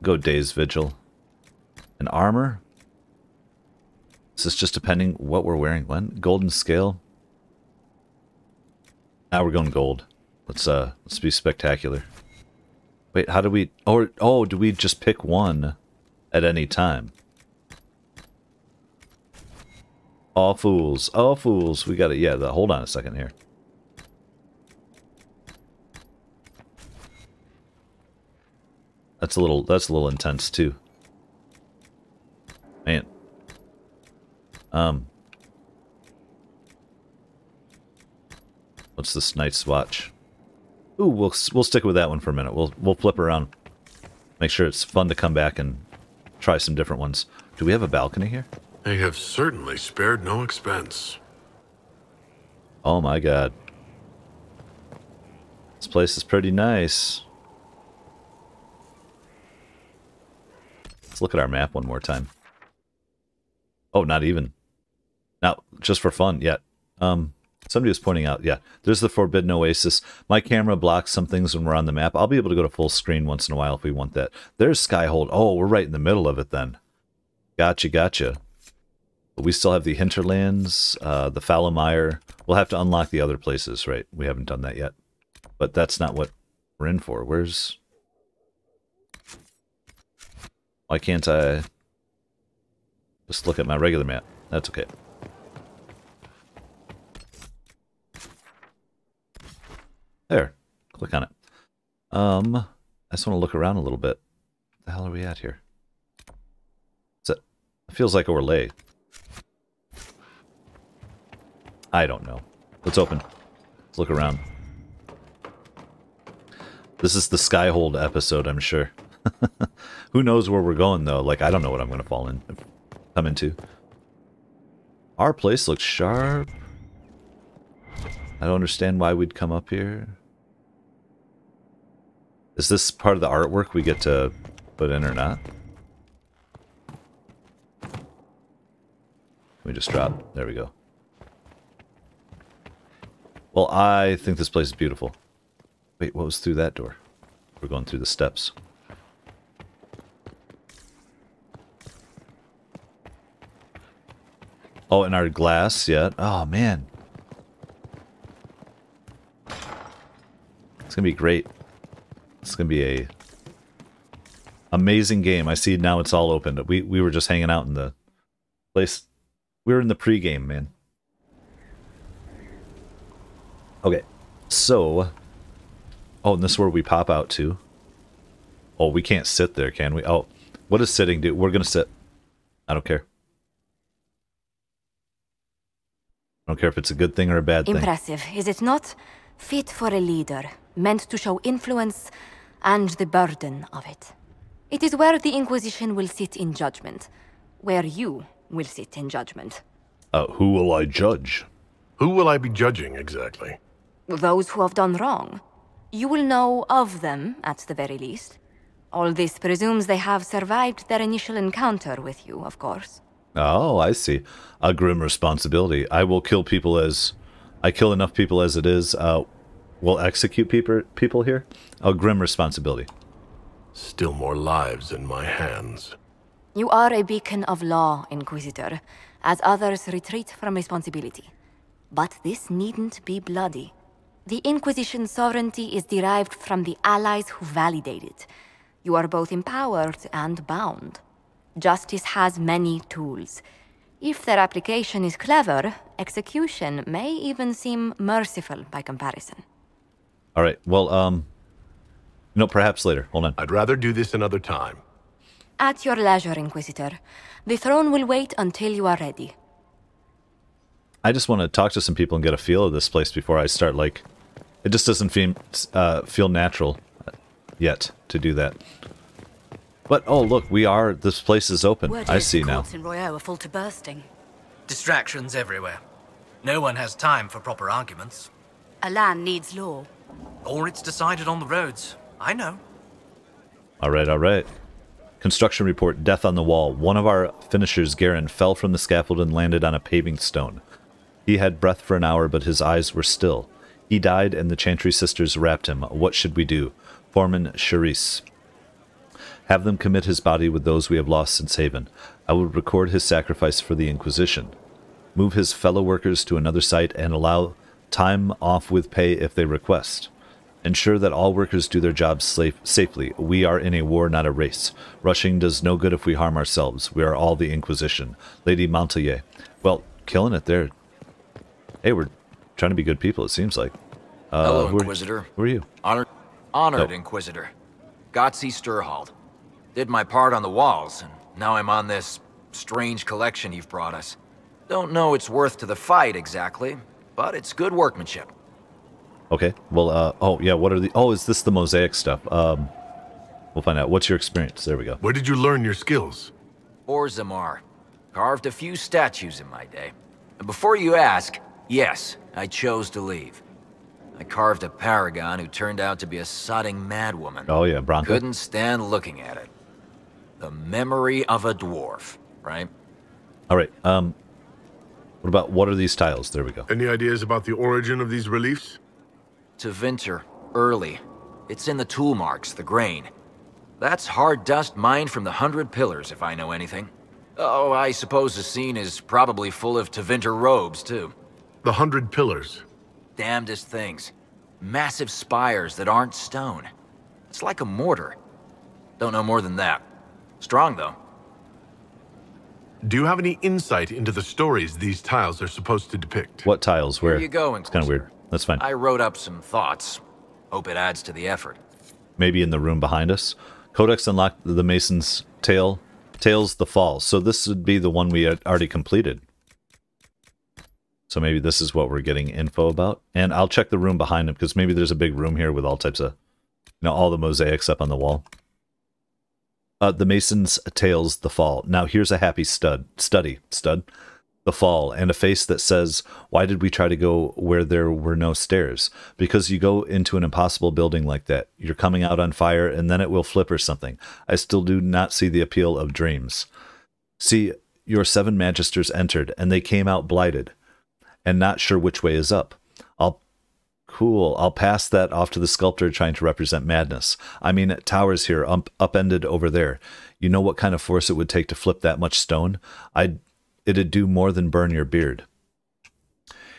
Speaker 1: go Day's Vigil. And armor? Is this just depending what we're wearing when? Golden scale? Now we're going gold. Let's be spectacular. Wait, how do we... Oh, do we just pick one at any time? All fools. All fools. We got it. Yeah, hold on a second here. That's a little intense too. Man. What's this Night's Watch? Ooh, we'll stick with that one for a minute. We'll flip around. Make sure it's fun to come back and try some different ones. Do we have a balcony here?
Speaker 2: They have certainly spared no expense.
Speaker 1: Oh my god. This place is pretty nice. Let's look at our map one more time. Oh, not even. Now, just for fun, yeah. Somebody was pointing out, yeah, there's the Forbidden Oasis. My camera blocks some things when we're on the map. I'll be able to go to full screen once in a while if we want that. There's Skyhold. Oh, we're right in the middle of it then. Gotcha. But we still have the Hinterlands, the Falomire. We'll have to unlock the other places, right? We haven't done that yet. But that's not what we're in for. Where's... Why can't I just look at my regular map? That's okay. There. Click on it. I just want to look around a little bit. What the hell are we at here? It feels like overlay. I don't know. Let's open. Let's look around. This is the Skyhold episode, I'm sure. Who knows where we're going, though? Like, I don't know what I'm going to come into. Our place looks sharp. I don't understand why we'd come up here. Is this part of the artwork we get to put in or not? We just drop. There we go. Well, I think this place is beautiful. Wait, what was through that door? We're going through the steps. Oh, and our glass yet. Oh, man. It's going to be great. It's going to be a amazing game. I see now it's all open. We were just hanging out in the place. We were in the pre-game, man. Okay, so... Oh, and this is where we pop out to. Oh, we can't sit there, can we? Oh, what does sitting do? We're going to sit. I don't care. I don't care if it's a good thing or a bad thing.
Speaker 5: Impressive, is it not? Fit for a leader, meant to show influence and the burden of it. It is where the Inquisition will sit in judgment, where you will sit in judgment.
Speaker 1: Who will I judge?
Speaker 2: Who will I be judging, exactly?
Speaker 5: Those who have done wrong. You will know of them, at the very least. All this presumes they have survived their initial encounter with you, of course.
Speaker 1: Oh, I see. A grim responsibility. I will kill people as... I kill enough people as it is. We'll execute people here. A grim responsibility.
Speaker 2: Still more lives in my hands.
Speaker 5: You are a beacon of law, Inquisitor, as others retreat from responsibility. But this needn't be bloody. The Inquisition's sovereignty is derived from the allies who validate it. You are both empowered and bound. Justice has many tools. If their application is clever, execution may even seem merciful by comparison.
Speaker 1: All right, well, perhaps later. Hold on.
Speaker 2: I'd rather do this another time.
Speaker 5: At your leisure, Inquisitor. The throne will wait until you are ready.
Speaker 1: I just want to talk to some people and get a feel of this place before I start, like... It just doesn't feel natural yet to do that. But, oh, look, this place is open. I see now.
Speaker 6: In Royale are full to bursting.
Speaker 7: Distractions everywhere. No one has time for proper arguments.
Speaker 6: A land needs law.
Speaker 7: Or it's decided on the roads. I know.
Speaker 1: All right. Construction report, death on the wall. One of our finishers, Garen, fell from the scaffold and landed on a paving stone. He had breath for an hour, but his eyes were still. He died, and the Chantry sisters wrapped him. What should we do? Foreman Charisse. Have them commit his body with those we have lost since Haven. I will record his sacrifice for the Inquisition. Move his fellow workers to another site and allow time off with pay if they request. Ensure that all workers do their jobs safely. We are in a war, not a race. Rushing does no good if we harm ourselves. We are all the Inquisition. Lady Montelier. Well, killing it there. Hey, we're trying to be good people, it seems like.
Speaker 8: Hello, Inquisitor.
Speaker 1: Who are you?
Speaker 8: Honored Inquisitor. Gotzi Sturhald. Did my part on the walls, and now I'm on this strange collection you've brought us. Don't know its worth to the fight, exactly, but it's good workmanship.
Speaker 1: Okay, well, what are the... Oh, is this the mosaic stuff? We'll find out. What's your experience? There we go.
Speaker 2: Where did you learn your skills?
Speaker 8: Orzamar. Carved a few statues in my day. And before you ask, yes, I chose to leave. I carved a paragon who turned out to be a sodding madwoman.
Speaker 1: Oh yeah, Bronco.
Speaker 8: Couldn't stand looking at it. The memory of a dwarf, right?
Speaker 1: All right, what are these tiles? There we go.
Speaker 2: Any ideas about the origin of these reliefs?
Speaker 8: To Vinter, early. It's in the tool marks, the grain. That's hard dust mined from the 100 Pillars, if I know anything. Oh, I suppose the scene is probably full of Tevinter robes, too.
Speaker 2: The 100 Pillars?
Speaker 8: Damnedest things. Massive spires that aren't stone. It's like a mortar. Don't know more than that. Strong, though.
Speaker 2: Do you have any insight into the stories these tiles are supposed to depict?
Speaker 1: What tiles? Where?
Speaker 8: Here you go,
Speaker 1: It's kind of weird. That's fine.
Speaker 8: I wrote up some thoughts. Hope it adds to the effort.
Speaker 1: Maybe in the room behind us. Codex unlocked the Mason's Tales the Fall. So this would be the one we had already completed. So maybe this is what we're getting info about. And I'll check the room behind him, because maybe there's a big room here with all types of, all the mosaics up on the wall. The Mason's Tales, The Fall. Now here's a happy study. The Fall, and a face that says, why did we try to go where there were no stairs? Because you go into an impossible building like that. You're coming out on fire, and then it will flip or something. I still do not see the appeal of dreams. See, your 7 magisters entered, and they came out blighted, and not sure which way is up. I'll pass that off to the sculptor trying to represent madness. I mean, towers here, upended over there. You know what kind of force it would take to flip that much stone? It'd do more than burn your beard.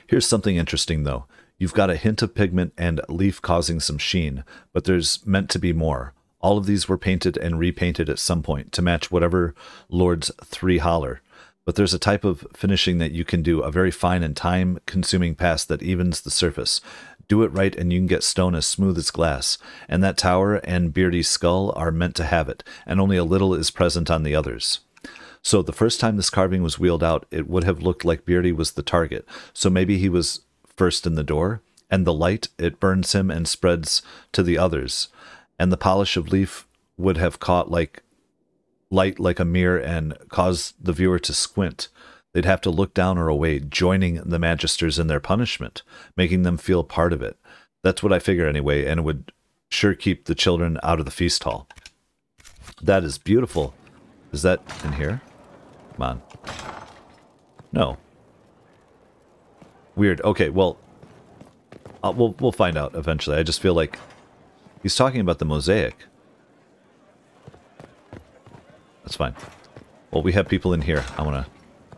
Speaker 1: Here's something interesting, though. You've got a hint of pigment and leaf causing some sheen, but there's meant to be more. All of these were painted and repainted at some point to match whatever Lord's 3 holler. But there's a type of finishing that you can do, a very fine and time-consuming pass that evens the surface. Do it right and you can get stone as smooth as glass. And that tower and Beardy's skull are meant to have it, and only a little is present on the others. So the first time this carving was wheeled out, it would have looked like Beardy was the target. So maybe he was first in the door, and the light, it burns him and spreads to the others. And the polish of leaf would have caught light like a mirror and caused the viewer to squint. They'd have to look down or away, joining the magisters in their punishment, making them feel part of it. That's what I figure anyway, and it would sure keep the children out of the feast hall. That is beautiful. Is that in here? Come on. No. Weird. Okay, well, we'll find out eventually. I just feel like he's talking about the mosaic. That's fine. Well, we have people in here. I want to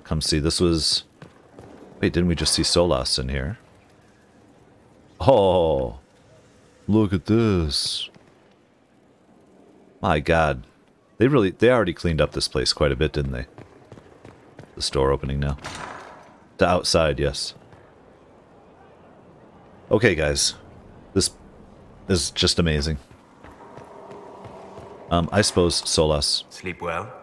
Speaker 1: come see. This was... Wait, didn't we just see Solas in here? Oh, look at this. My God. They already cleaned up this place quite a bit, didn't they? The store opening now. To outside, yes. Okay, guys. This is just amazing. I suppose Solas.
Speaker 4: Sleep well?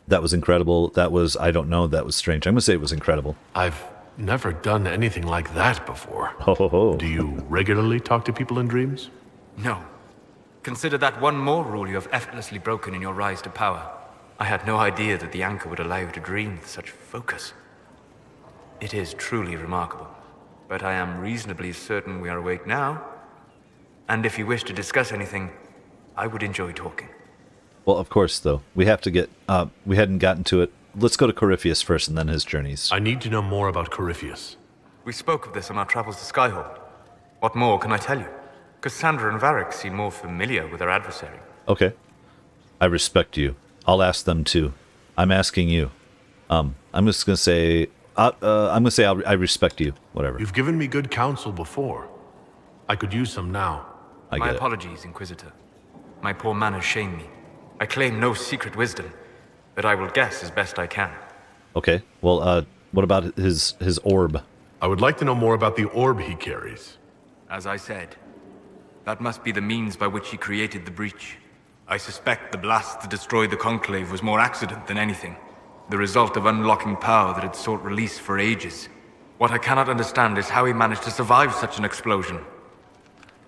Speaker 1: That was incredible. That was, I don't know, that was strange. I'm going to say it was incredible.
Speaker 2: I've never done anything like that before.
Speaker 1: Ho ho ho.
Speaker 2: Do you regularly talk to people in dreams?
Speaker 4: No. Consider that one more rule you have effortlessly broken in your rise to power. I had no idea that the anchor would allow you to dream with such focus. It is truly remarkable. But I am reasonably certain we are awake now. And if you wish to discuss anything, I would enjoy talking.
Speaker 1: Well, of course, though. We have to get... we hadn't gotten to it. Let's go to Corypheus first and then his journeys.
Speaker 2: I need to know more about Corypheus.
Speaker 4: We spoke of this on our travels to Skyhold. What more can I tell you? Cassandra and Varric seem more familiar with their adversary.
Speaker 1: Okay. I respect you. I'll ask them too. I'm asking you. I'm just going to say... I'm going to say I respect you. Whatever.
Speaker 2: You've given me good counsel before. I could use some now.
Speaker 4: My apologies, Inquisitor. My poor manners shame me. I claim no secret wisdom, but I will guess as best I can.
Speaker 1: Okay. Well, what about his orb?
Speaker 2: I would like to know more about the orb he carries.
Speaker 4: As I said, that must be the means by which he created the breach. I suspect the blast that destroyed the Conclave was more accident than anything, the result of unlocking power that had sought release for ages. What I cannot understand is how he managed to survive such an explosion.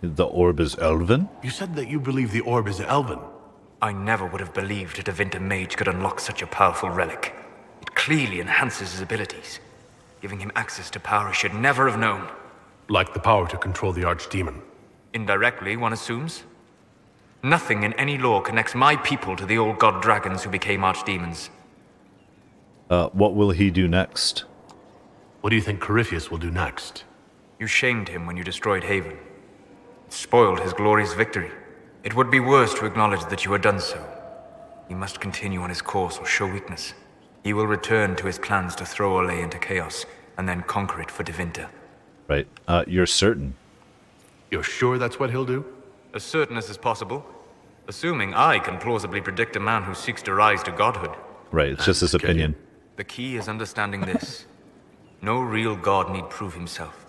Speaker 1: The orb is elven?
Speaker 2: You said that you believe the orb is elven.
Speaker 4: I never would have believed a Devinter mage could unlock such a powerful relic. It clearly enhances his abilities, giving him access to power he should never have known.
Speaker 2: Like the power to control the archdemon.
Speaker 4: Indirectly, one assumes. Nothing in any lore connects my people to the old god dragons who became archdemons.
Speaker 1: What will he do next?
Speaker 2: What do you think Corypheus will do next?
Speaker 4: You shamed him when you destroyed Haven. It spoiled his glorious victory. It would be worse to acknowledge that you had done so. He must continue on his course or show weakness. He will return to his plans to throw Olay into chaos, and then conquer it for Devinter.
Speaker 1: Right. You're certain?
Speaker 2: You're sure that's what he'll do?
Speaker 4: As certain as is possible. Assuming I can plausibly predict a man who seeks to rise to godhood.
Speaker 1: Right, it's just his opinion.
Speaker 4: The key is understanding this. No real god need prove himself.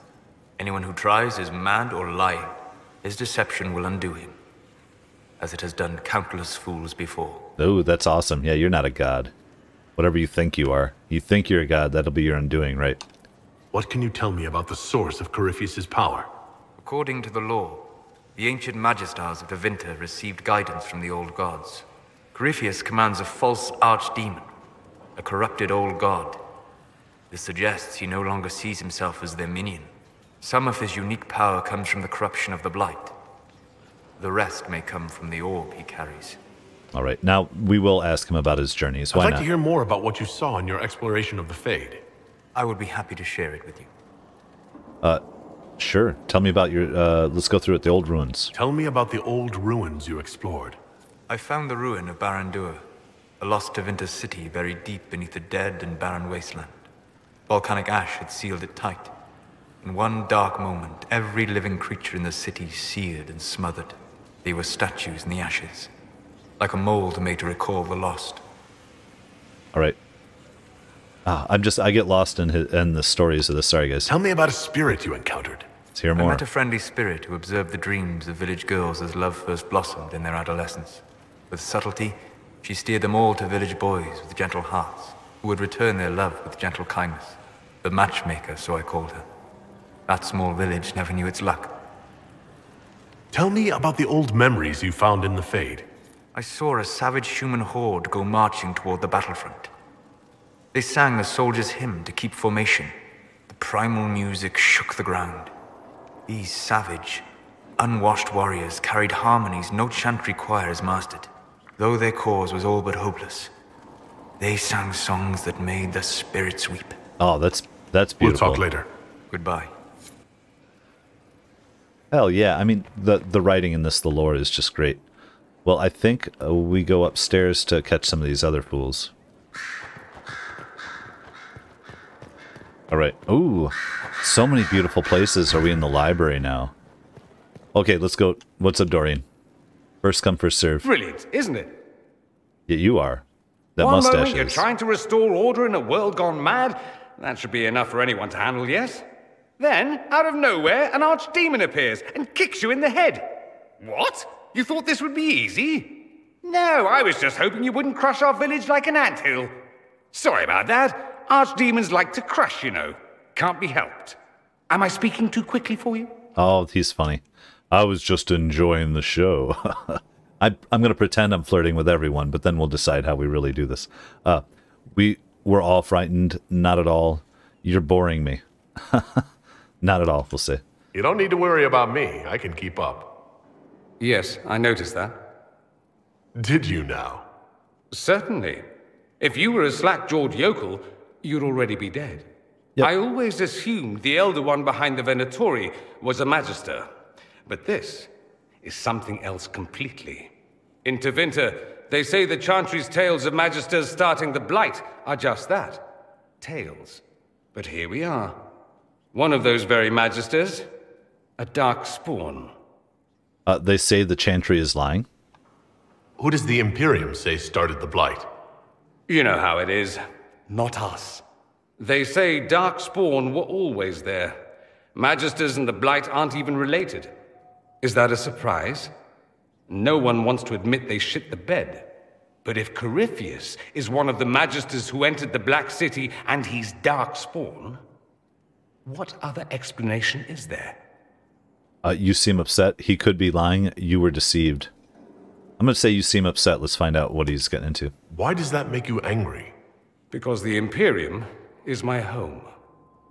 Speaker 4: Anyone who tries is mad or lying. His deception will undo him, as it has done countless fools before.
Speaker 1: Oh, that's awesome. Yeah, you're not a god. Whatever you think you are. You think you're a god, that'll be your undoing, right?
Speaker 2: What can you tell me about the source of Corypheus' power?
Speaker 4: According to the law, the ancient Magistars of Devinter received guidance from the old gods. Corypheus commands a false archdemon, a corrupted old god. This suggests he no longer sees himself as their minion. Some of his unique power comes from the corruption of the Blight. The rest may come from the orb he carries.
Speaker 1: All right, now we will ask him about his journeys. Why
Speaker 2: I'd like
Speaker 1: not?
Speaker 2: to hear more about what you saw in your exploration of the Fade.
Speaker 4: I would be happy to share it with you.
Speaker 1: Sure. Tell me about your. Let's go through it. The old ruins.
Speaker 2: Tell me about the old ruins you explored.
Speaker 4: I found the ruin of Barandur, a lost Tevinter city buried deep beneath a dead and barren wasteland. Volcanic ash had sealed it tight. In one dark moment, every living creature in the city seared and smothered. They were statues in the ashes, like a mold made to recall the lost.
Speaker 1: All right. I get lost in the stories of this. Sorry, guys.
Speaker 2: Tell me about a spirit you encountered.
Speaker 1: Let's hear
Speaker 4: I
Speaker 1: more.
Speaker 4: met a friendly spirit who observed the dreams of village girls as love first blossomed in their adolescence. With subtlety, she steered them all to village boys with gentle hearts, who would return their love with gentle kindness. The matchmaker, so I called her. That small village never knew its luck.
Speaker 2: Tell me about the old memories you found in the Fade.
Speaker 4: I saw a savage human horde go marching toward the battlefront. They sang a soldier's hymn to keep formation. The primal music shook the ground. These savage, unwashed warriors carried harmonies no chantry choir has mastered. Though their cause was all but hopeless, they sang songs that made the spirits weep.
Speaker 1: Oh, that's beautiful.
Speaker 2: We'll talk later.
Speaker 4: Goodbye.
Speaker 1: Hell yeah. I mean, the writing in this, the lore is just great. Well, I think we go upstairs to catch some of these other fools. All right. Ooh, so many beautiful places. Are we in the library now? Okay, let's go. What's up, Dorian? First come, first serve.
Speaker 9: Brilliant, isn't it?
Speaker 1: Yeah, you are. That
Speaker 9: One
Speaker 1: mustache
Speaker 9: moment you're
Speaker 1: is.
Speaker 9: trying to restore order in a world gone mad. That should be enough for anyone to handle, yes? Then, out of nowhere, an archdemon appears and kicks you in the head. What? You thought this would be easy? No, I was just hoping you wouldn't crush our village like an anthill. Sorry about that. Archdemons like to crush, you know. Can't be helped. Am I speaking too quickly for you?
Speaker 1: Oh, he's funny. I was just enjoying the show. I'm going to pretend I'm flirting with everyone, but then we'll decide how we really do this. We're all frightened. Not at all. You're boring me. Not at all, we'll say.
Speaker 2: You don't need to worry about me. I can keep up.
Speaker 9: Yes, I noticed that.
Speaker 2: Did you now?
Speaker 9: Certainly. If you were a slack-jawed yokel, you'd already be dead.
Speaker 1: Yep.
Speaker 9: I always assumed the Elder One behind the Venatori was a Magister. But this is something else completely. In Tevinter, they say the Chantry's tales of Magisters starting the Blight are just that. Tales. But here we are. One of those very Magisters. A dark spawn.
Speaker 1: They say the Chantry is lying.
Speaker 2: Who does the Imperium say started the Blight?
Speaker 9: You know how it is. Not us. They say dark spawn were always there. Magisters and the Blight aren't even related. Is that a surprise? No one wants to admit they shit the bed. But if Corypheus is one of the Magisters who entered the Black City and he's dark spawn, what other explanation is there?
Speaker 1: You seem upset. He could be lying. You were deceived. I'm going to say you seem upset. Let's find out what he's getting into.
Speaker 2: Why does that make you angry?
Speaker 9: Because the Imperium is my home.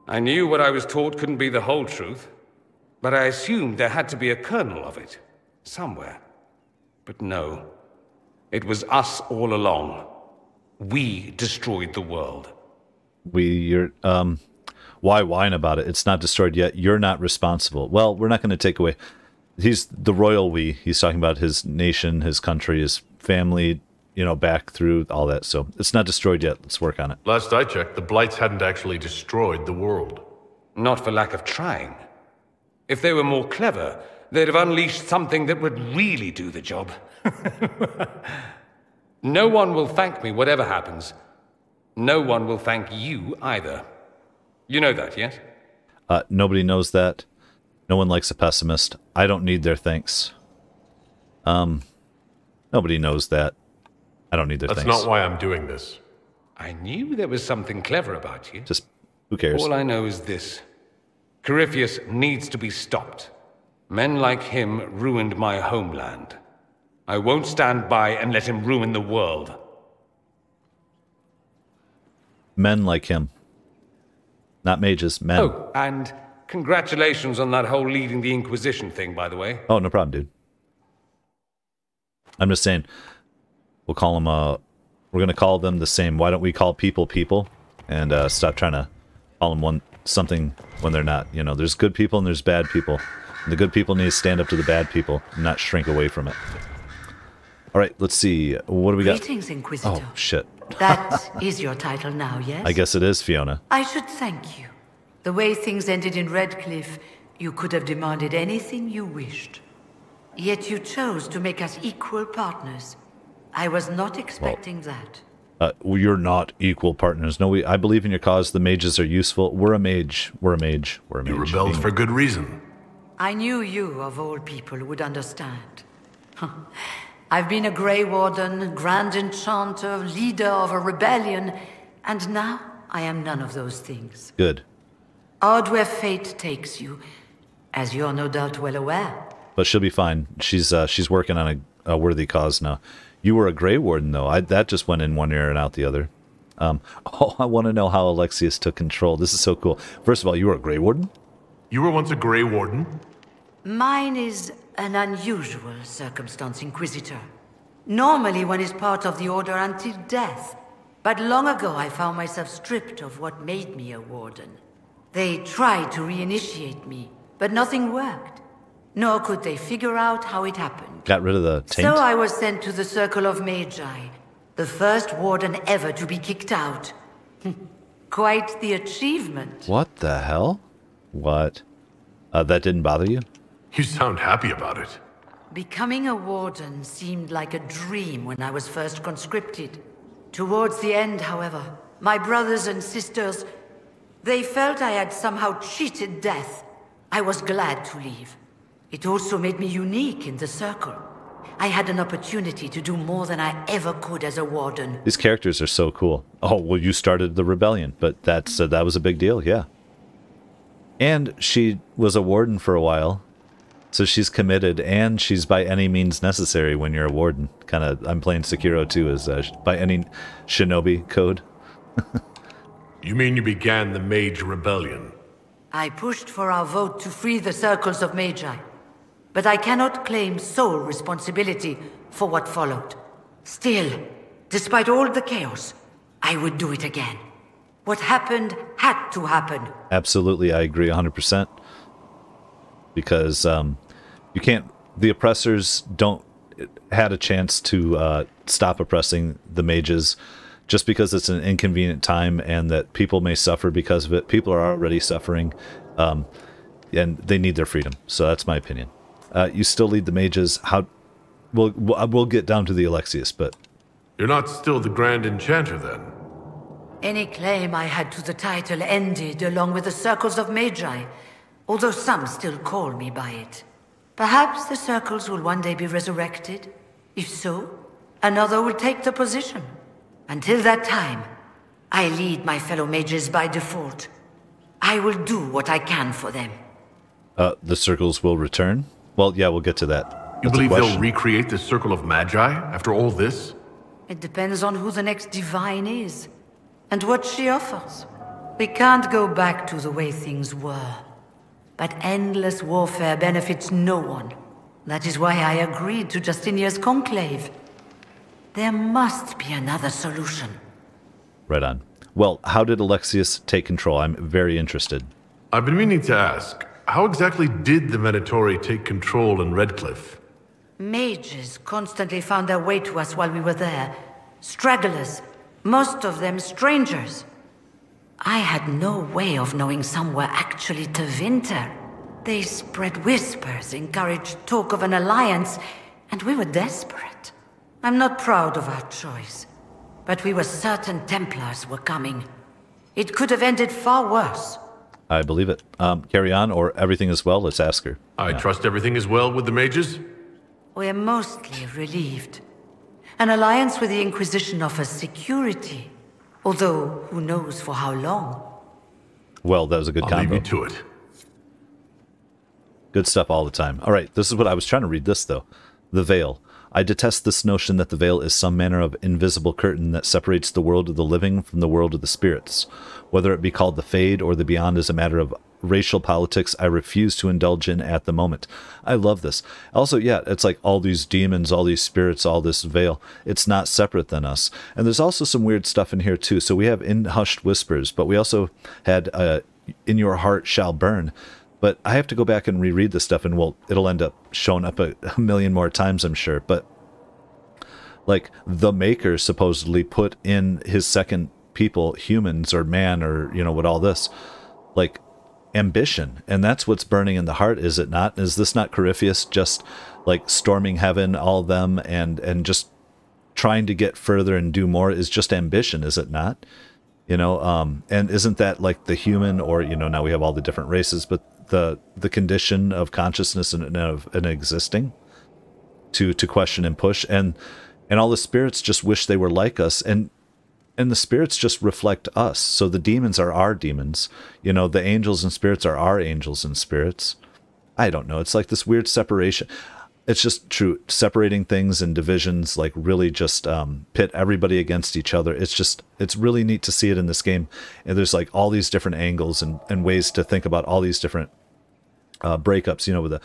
Speaker 9: I knew what I was taught couldn't be the whole truth, but I assumed there had to be a kernel of it, somewhere. But no, it was us all along. We destroyed the world.
Speaker 1: Why whine about it? It's not destroyed yet. You're not responsible. Well, we're not going to take away. He's the royal we. He's talking about his nation, his country, his family, back through all that. So it's not destroyed yet. Let's work on it.
Speaker 2: Last I checked, the Blights hadn't actually destroyed the world.
Speaker 9: Not for lack of trying. If they were more clever, they'd have unleashed something that would really do the job. No one will thank me, whatever happens. No one will thank you either. You know that, yes?
Speaker 1: Nobody knows that. No one likes a pessimist. I don't need their thanks. Nobody knows that. I don't need their thanks.
Speaker 2: That's not why I'm doing this.
Speaker 9: I knew there was something clever about you.
Speaker 1: Just, who cares?
Speaker 9: All I know is this. Corypheus needs to be stopped. Men like him ruined my homeland. I won't stand by and let him ruin the world.
Speaker 1: Men like him. Not mages, men.
Speaker 9: Oh, and congratulations on that whole leading the Inquisition thing, by the way.
Speaker 1: Oh, no problem, dude. I'm just saying, we'll call them, we're going to call them the same. Why don't we call people people and stop trying to call them something when they're not. You know, there's good people and there's bad people. And the good people need to stand up to the bad people and not shrink away from it. All right, let's see. What do we got?
Speaker 6: Greetings, Inquisitor.
Speaker 1: Oh, shit.
Speaker 6: That is your title now, yes?
Speaker 1: I guess it is, Fiona.
Speaker 6: I should thank you. The way things ended in Redcliffe, you could have demanded anything you wished. Yet you chose to make us equal partners. I was not expecting that.
Speaker 1: You're not equal partners. No, I believe in your cause. The mages are useful. We're a mage. We're a mage. We're a mage.
Speaker 2: You rebelled for good reason.
Speaker 6: I knew you, of all people, would understand. I've been a Grey Warden, Grand Enchanter, leader of a rebellion, and now I am none of those things.
Speaker 1: Good.
Speaker 6: Odd where fate takes you, as you're no doubt well aware.
Speaker 1: But she'll be fine. She's working on a worthy cause now. You were a Grey Warden, though. That just went in one ear and out the other. Oh, I want to know how Alexius took control. This is so cool. First of all, you were a Grey Warden?
Speaker 2: You were once a Grey Warden?
Speaker 6: Mine is an unusual circumstance, Inquisitor. Normally one is part of the Order until death. But long ago I found myself stripped of what made me a Warden. They tried to reinitiate me, but nothing worked. Nor could they figure out how it happened.
Speaker 1: Got rid of the taint?
Speaker 6: So I was sent to the Circle of Magi, the first Warden ever to be kicked out. Quite the achievement.
Speaker 1: What the hell? What? That didn't bother you?
Speaker 2: You sound happy about it.
Speaker 6: Becoming a Warden seemed like a dream when I was first conscripted. Towards the end, however, my brothers and sisters, they felt I had somehow cheated death. I was glad to leave. It also made me unique in the Circle. I had an opportunity to do more than I ever could as a Warden.
Speaker 1: These characters are so cool. Oh, well, you started the rebellion, but that was a big deal, yeah. And she was a Warden for a while. So she's committed, and she's by any means necessary when you're a Warden. Kind of, I'm playing Sekiro too, as by any shinobi code.
Speaker 2: You mean you began the Mage Rebellion?
Speaker 6: I pushed for our vote to free the Circles of Magi, but I cannot claim sole responsibility for what followed. Still, despite all the chaos, I would do it again. What happened had to happen.
Speaker 1: Absolutely, I agree 100%. Because you can't, the oppressors had a chance to stop oppressing the mages just because it's an inconvenient time and that people may suffer because of it. People are already suffering, and they need their freedom. So that's my opinion. You still lead the mages. We'll get down to the Alexius, but
Speaker 2: you're not still the Grand Enchanter then?
Speaker 6: Any claim I had to the title ended along with the Circles of Magi, although some still call me by it. Perhaps the Circles will one day be resurrected. If so, another will take the position. Until that time, I lead my fellow mages by default. I will do what I can for them.
Speaker 1: The Circles will return? Well, yeah, we'll get to that.
Speaker 2: You believe they'll recreate the Circle of Magi after all this?
Speaker 6: It depends on who the next divine is, and what she offers. We can't go back to the way things were. But endless warfare benefits no one. That is why I agreed to Justinia's conclave. There must be another solution.
Speaker 1: Right on. Well, how did Alexius take control? I'm very interested.
Speaker 2: I've been meaning to ask, how exactly did the Venatori take control in Redcliffe?
Speaker 6: Mages constantly found their way to us while we were there. Stragglers, most of them strangers. I had no way of knowing some were actually Tevinter. They spread whispers, encouraged talk of an alliance, and we were desperate. I'm not proud of our choice, but we were certain Templars were coming. It could have ended far worse.
Speaker 1: I believe it. Carry on, or everything is well? Let's ask her.
Speaker 2: I trust everything is well with the mages?
Speaker 6: We're mostly relieved. An alliance with the Inquisition offers security. Although, who knows for how long?
Speaker 1: Well, that was a good combo.
Speaker 2: I'll leave you to it.
Speaker 1: Good stuff all the time. All right, this is what I was trying to read this, though. The Veil. I detest this notion that the veil is some manner of invisible curtain that separates the world of the living from the world of the spirits. Whether it be called the Fade or the Beyond is a matter of racial politics I refuse to indulge in at the moment. I love this. Also, yeah, it's like all these demons, all these spirits, all this veil. It's not separate than us. And there's also some weird stuff in here too. So we have in hushed whispers, but we also had in your heart shall burn. But I have to go back and reread this stuff, and it'll end up showing up a million more times, I'm sure. But like the Maker supposedly put in his second people, humans or man or, with all this, like ambition. And that's what's burning in the heart, is it not? Is this not Corypheus just like storming heaven, all of them, and just trying to get further and do more is just ambition, is it not? And isn't that like the human, or, now we have all the different races, but the condition of consciousness and of existing to question and push, and all the spirits just wish they were like us, and the spirits just reflect us. So the demons are our demons, the angels and spirits are our angels and spirits. I don't know. It's like this weird separation. It's just true. Separating things and divisions, like really just pit everybody against each other. It's really neat to see it in this game. And there's like all these different angles and ways to think about all these different breakups, with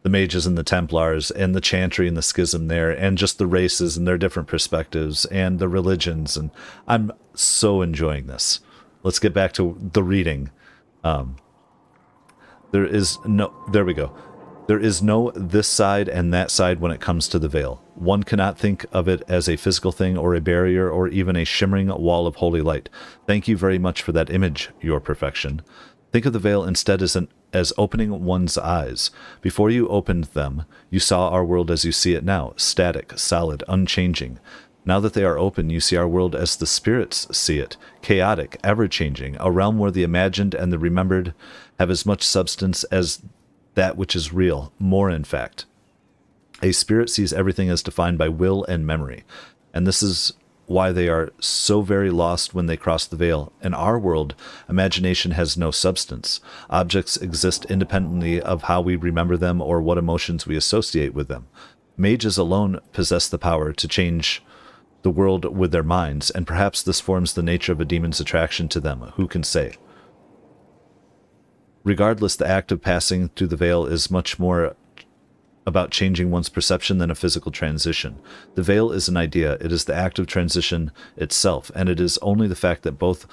Speaker 1: the mages and the Templars and the chantry and the schism there, and just the races and their different perspectives and the religions. And I'm so enjoying this. Let's get back to the reading. There we go. There is no this side and that side when it comes to the veil. One cannot think of it as a physical thing or a barrier or even a shimmering wall of holy light. Thank you very much for that image, your perfection. Think of the veil instead as opening one's eyes. Before you opened them, you saw our world as you see it now, static, solid, unchanging. Now that they are open, you see our world as the spirits see it, chaotic, ever-changing, a realm where the imagined and the remembered have as much substance as that which is real, more in fact. A spirit sees everything as defined by will and memory, and this is why they are so very lost when they cross the veil. In our world, imagination has no substance. Objects exist independently of how we remember them or what emotions we associate with them. Mages alone possess the power to change the world with their minds, and perhaps this forms the nature of a demon's attraction to them. Who can say? Regardless, the act of passing through the veil is much more about changing one's perception than a physical transition. The veil is an idea. It is the act of transition itself, and it is only the fact that both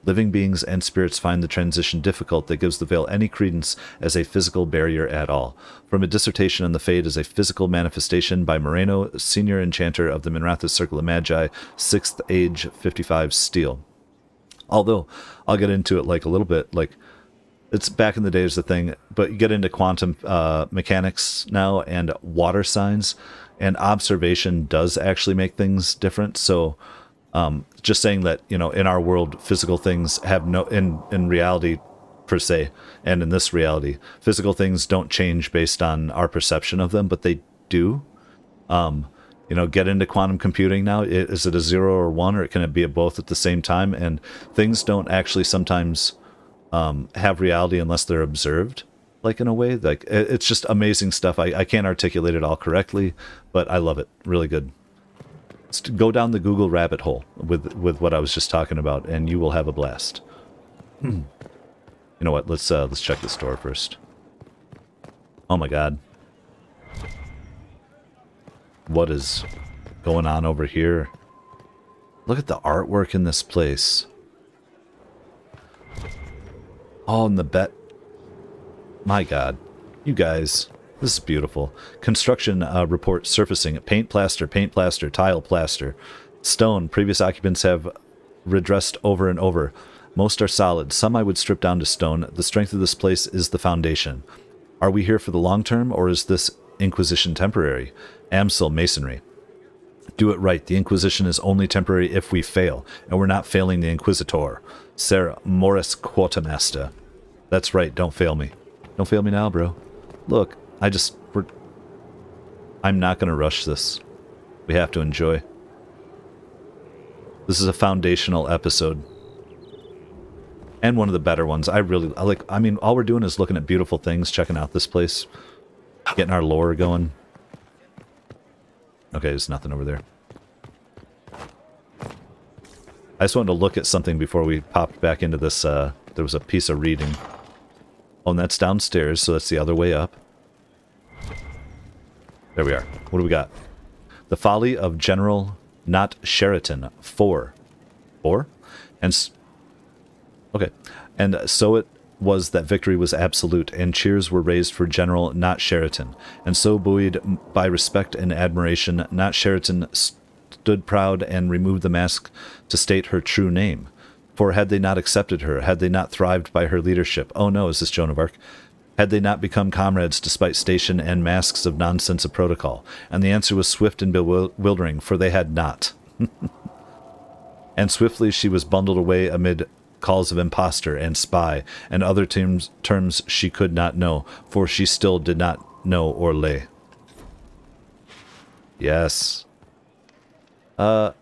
Speaker 1: living beings and spirits find the transition difficult that gives the veil any credence as a physical barrier at all. From a dissertation on the Fade as a physical manifestation by Moreno, senior enchanter of the Minratha's Circle of Magi, 6th Age 55 Steel. Although, I'll get into it like a little bit, like, it's back in the day is the thing, but you get into quantum mechanics now and water signs, and observation does actually make things different. So just saying that, in our world, physical things have no, in reality per se, and in this reality, physical things don't change based on our perception of them, but they do. Get into quantum computing now. Is it a 0 or 1, or can it be a both at the same time? And things don't actually sometimes have reality unless they're observed, like in a way. Like, it's just amazing stuff. I can't articulate it all correctly, but I love it. Really good. Let's go down the Google rabbit hole with what I was just talking about, and you will have a blast. You know what? Let's check the store first. Oh my God. What is going on over here? Look at the artwork in this place. Oh, and the bet. My God. You guys. This is beautiful. Construction report surfacing. Paint plaster, tile plaster. Stone. Previous occupants have redressed over and over. Most are solid. Some I would strip down to stone. The strength of this place is the foundation. Are we here for the long term, or is this Inquisition temporary? Amsel masonry. Do it right. The Inquisition is only temporary if we fail, and we're not failing the Inquisitor. Sarah Morris Quartermaster. That's right, don't fail me. Don't fail me now, bro. Look, I'm not going to rush this. We have to enjoy. This is a foundational episode. And one of the better ones. I mean, all we're doing is looking at beautiful things, checking out this place, getting our lore going. Okay, there's nothing over there. I just wanted to look at something before we popped back into this. There was a piece of reading. Oh, and that's downstairs, so that's the other way up. There we are. What do we got? The Folly of General Not Sheraton. 4. 4? And... Okay. And so it was that victory was absolute, and cheers were raised for General Not Sheraton. And so, buoyed by respect and admiration, Not Sheraton stood proud and removed the mask to state her true name. For had they not accepted her, had they not thrived by her leadership, oh no, is this Joan of Arc? Had they not become comrades despite station and masks of nonsense of protocol? And the answer was swift and bewildering, for they had not. And swiftly she was bundled away amid calls of impostor and spy, and other terms she could not know, for she still did not know or lay. Yes. Isma?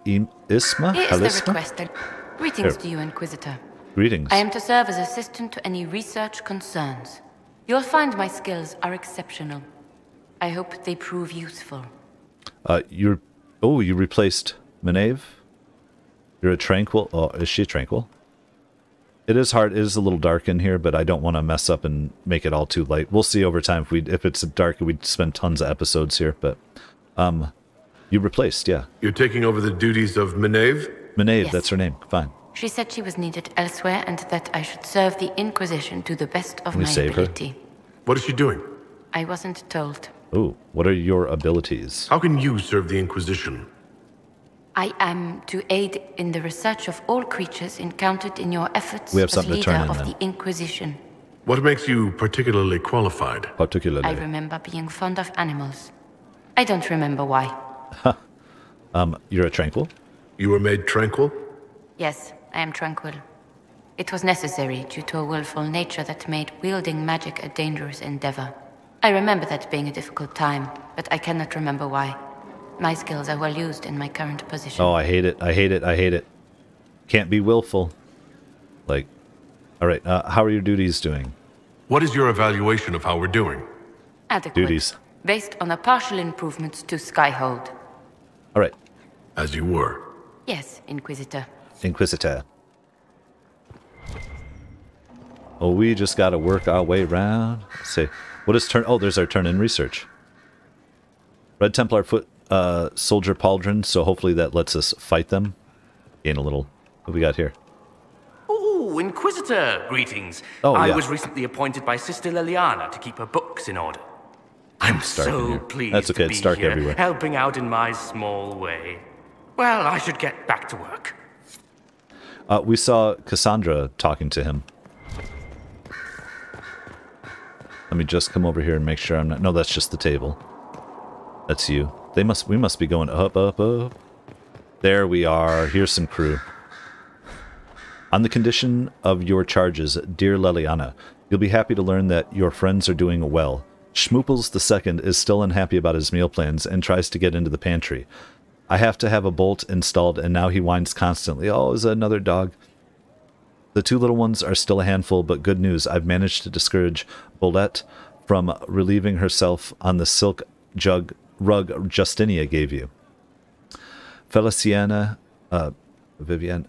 Speaker 5: Here is the requested. Greetings to you, Inquisitor.
Speaker 1: Greetings.
Speaker 5: I am to serve as assistant to any research concerns. You'll find my skills are exceptional. I hope they prove useful.
Speaker 1: You replaced Maeve? You're a tranquil... Oh, is she tranquil? It is hard. It is a little dark in here, but I don't want to mess up and make it all too light. We'll see over time. If it's dark, we'd spend tons of episodes here, but... You replaced, yeah.
Speaker 2: You're taking over the duties of Maeve?
Speaker 1: Maeve,
Speaker 5: Yes.
Speaker 1: That's her name. Fine.
Speaker 5: She said she was needed elsewhere and that I should serve the Inquisition to the best of my ability.
Speaker 2: What is she doing?
Speaker 5: I wasn't told.
Speaker 1: Ooh, what are your abilities?
Speaker 2: How can you serve the Inquisition?
Speaker 5: I am to aid in the research of all creatures encountered in your efforts
Speaker 1: We have
Speaker 5: as
Speaker 1: something to
Speaker 5: leader
Speaker 1: turn in,
Speaker 5: of
Speaker 1: then.
Speaker 5: the Inquisition.
Speaker 2: What makes you particularly qualified?
Speaker 1: Particularly.
Speaker 5: I remember being fond of animals. I don't remember why.
Speaker 1: You're a tranquil?
Speaker 2: You were made tranquil?
Speaker 5: Yes, I am tranquil. It was necessary due to a willful nature that made wielding magic a dangerous endeavor. I remember that being a difficult time, but I cannot remember why. My skills are well used in my current position.
Speaker 1: Oh, I hate it. I hate it. I hate it. Can't be willful. Like, all right, how are your duties doing?
Speaker 2: What is your evaluation of how we're doing?
Speaker 5: Adequate.
Speaker 1: Duties.
Speaker 5: Based on the partial improvements to Skyhold.
Speaker 1: All right.
Speaker 2: As you were.
Speaker 5: Yes, Inquisitor.
Speaker 1: Inquisitor. Oh, we just gotta work our way around. Let's see. What is turn? Oh, there's our turn in research. Red Templar foot soldier pauldron, so hopefully that lets us fight them. Gain a little. What we got here?
Speaker 10: Ooh, Inquisitor, greetings.
Speaker 1: Oh,
Speaker 10: I
Speaker 1: yeah.
Speaker 10: was recently appointed by Sister Liliana to keep her books in order. I'm
Speaker 1: It's dark in
Speaker 10: so
Speaker 1: here.
Speaker 10: pleased
Speaker 1: That's okay,
Speaker 10: to be
Speaker 1: it's dark
Speaker 10: here,
Speaker 1: everywhere.
Speaker 10: helping out in my small way. Well, I should get back to work.
Speaker 1: We saw Cassandra talking to him. Let me just come over here and make sure I'm not... No, that's just the table. That's you. We must be going up, up, up. There we are. Here's some crew. On the condition of your charges, dear Liliana, you'll be happy to learn that your friends are doing well. Schmooples II is still unhappy about his meal plans and tries to get into the pantry. I have to have a bolt installed, and now he whines constantly. Oh, is that another dog? The two little ones are still a handful, but good news. I've managed to discourage Bolette from relieving herself on the silk rug Justinia gave you. Feliciana, Vivienne,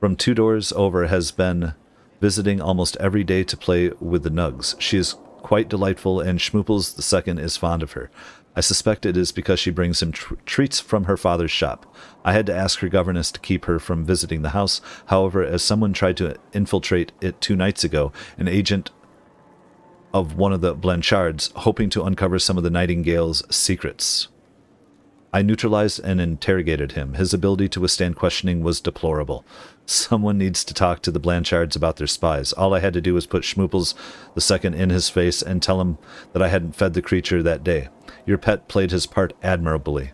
Speaker 1: from 2 doors over, has been visiting almost every day to play with the nugs. She is quite delightful, and Schmooples II is fond of her. I suspect it is because she brings him treats from her father's shop. I had to ask her governess to keep her from visiting the house. However, as someone tried to infiltrate it 2 nights ago, an agent of one of the Blanchards, hoping to uncover some of the Nightingale's secrets. I neutralized and interrogated him. His ability to withstand questioning was deplorable. Someone needs to talk to the Blanchards about their spies. All I had to do was put Schmooples II in his face and tell him that I hadn't fed the creature that day. Your pet played his part admirably.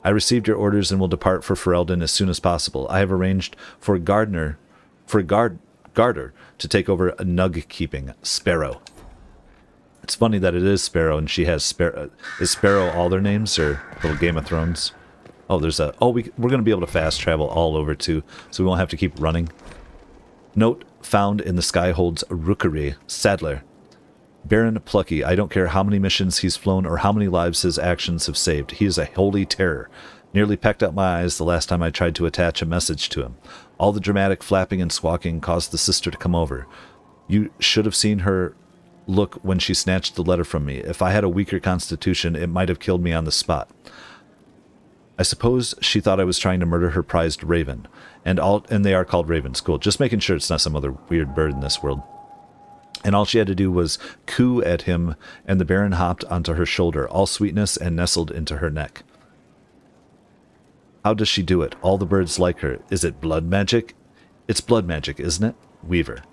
Speaker 1: I received your orders and will depart for Ferelden as soon as possible. I have arranged for Garder to take over nug keeping. Sparrow. It's funny that it is Sparrow and she has Sparrow. Is Sparrow all their names or little Game of Thrones? Oh, there's a... Oh, we're going to be able to fast travel all over too, so we won't have to keep running. Note found in the Skyhold's rookery. Sadler. Baron Plucky, I don't care how many missions he's flown or how many lives his actions have saved. He is a holy terror. Nearly pecked out my eyes the last time I tried to attach a message to him. All the dramatic flapping and squawking caused the sister to come over. You should have seen her look when she snatched the letter from me. If I had a weaker constitution, it might have killed me on the spot. I suppose she thought I was trying to murder her prized raven. And they are called ravens. Cool. Just making sure it's not some other weird bird in this world. And all she had to do was coo at him, and the Baron hopped onto her shoulder, all sweetness, and nestled into her neck. How does she do it? All the birds like her. Is it blood magic? It's blood magic, isn't it? Weaver.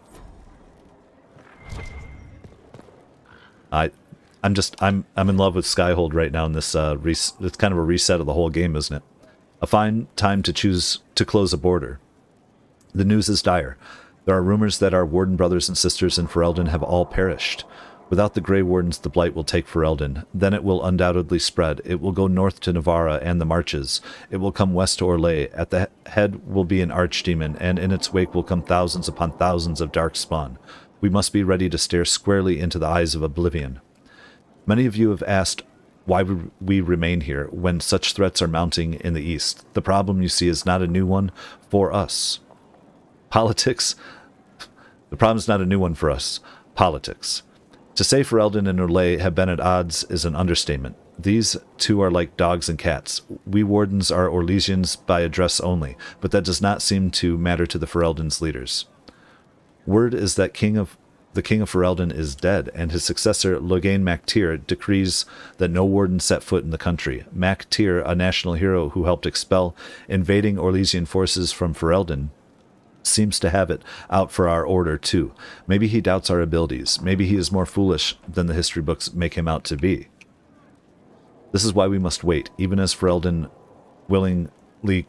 Speaker 1: I'm in love with Skyhold right now in this it's kind of a reset of the whole game, isn't it? A fine time to choose to close a border. The news is dire. There are rumors that our Warden brothers and sisters in Ferelden have all perished. Without the Grey Wardens, the Blight will take Ferelden. Then it will undoubtedly spread. It will go north to Navarra and the Marches. It will come west to Orlais. At the head will be an archdemon, and in its wake will come thousands upon thousands of dark spawn. We must be ready to stare squarely into the eyes of oblivion. Many of you have asked why we remain here when such threats are mounting in the east. The problem, you see, is not a new one for us. Politics? The problem is not a new one for us. Politics. To say Ferelden and Orlais have been at odds is an understatement. These two are like dogs and cats. We Wardens are Orlesians by address only, but that does not seem to matter to the Ferelden's leaders. Word is that the King of Ferelden is dead, and his successor, Logain Mac Tyr, decrees that no Warden set foot in the country. Mac Tyr, a national hero who helped expel invading Orlesian forces from Ferelden, seems to have it out for our order, too. Maybe he doubts our abilities. Maybe he is more foolish than the history books make him out to be. This is why we must wait, even as Ferelden willingly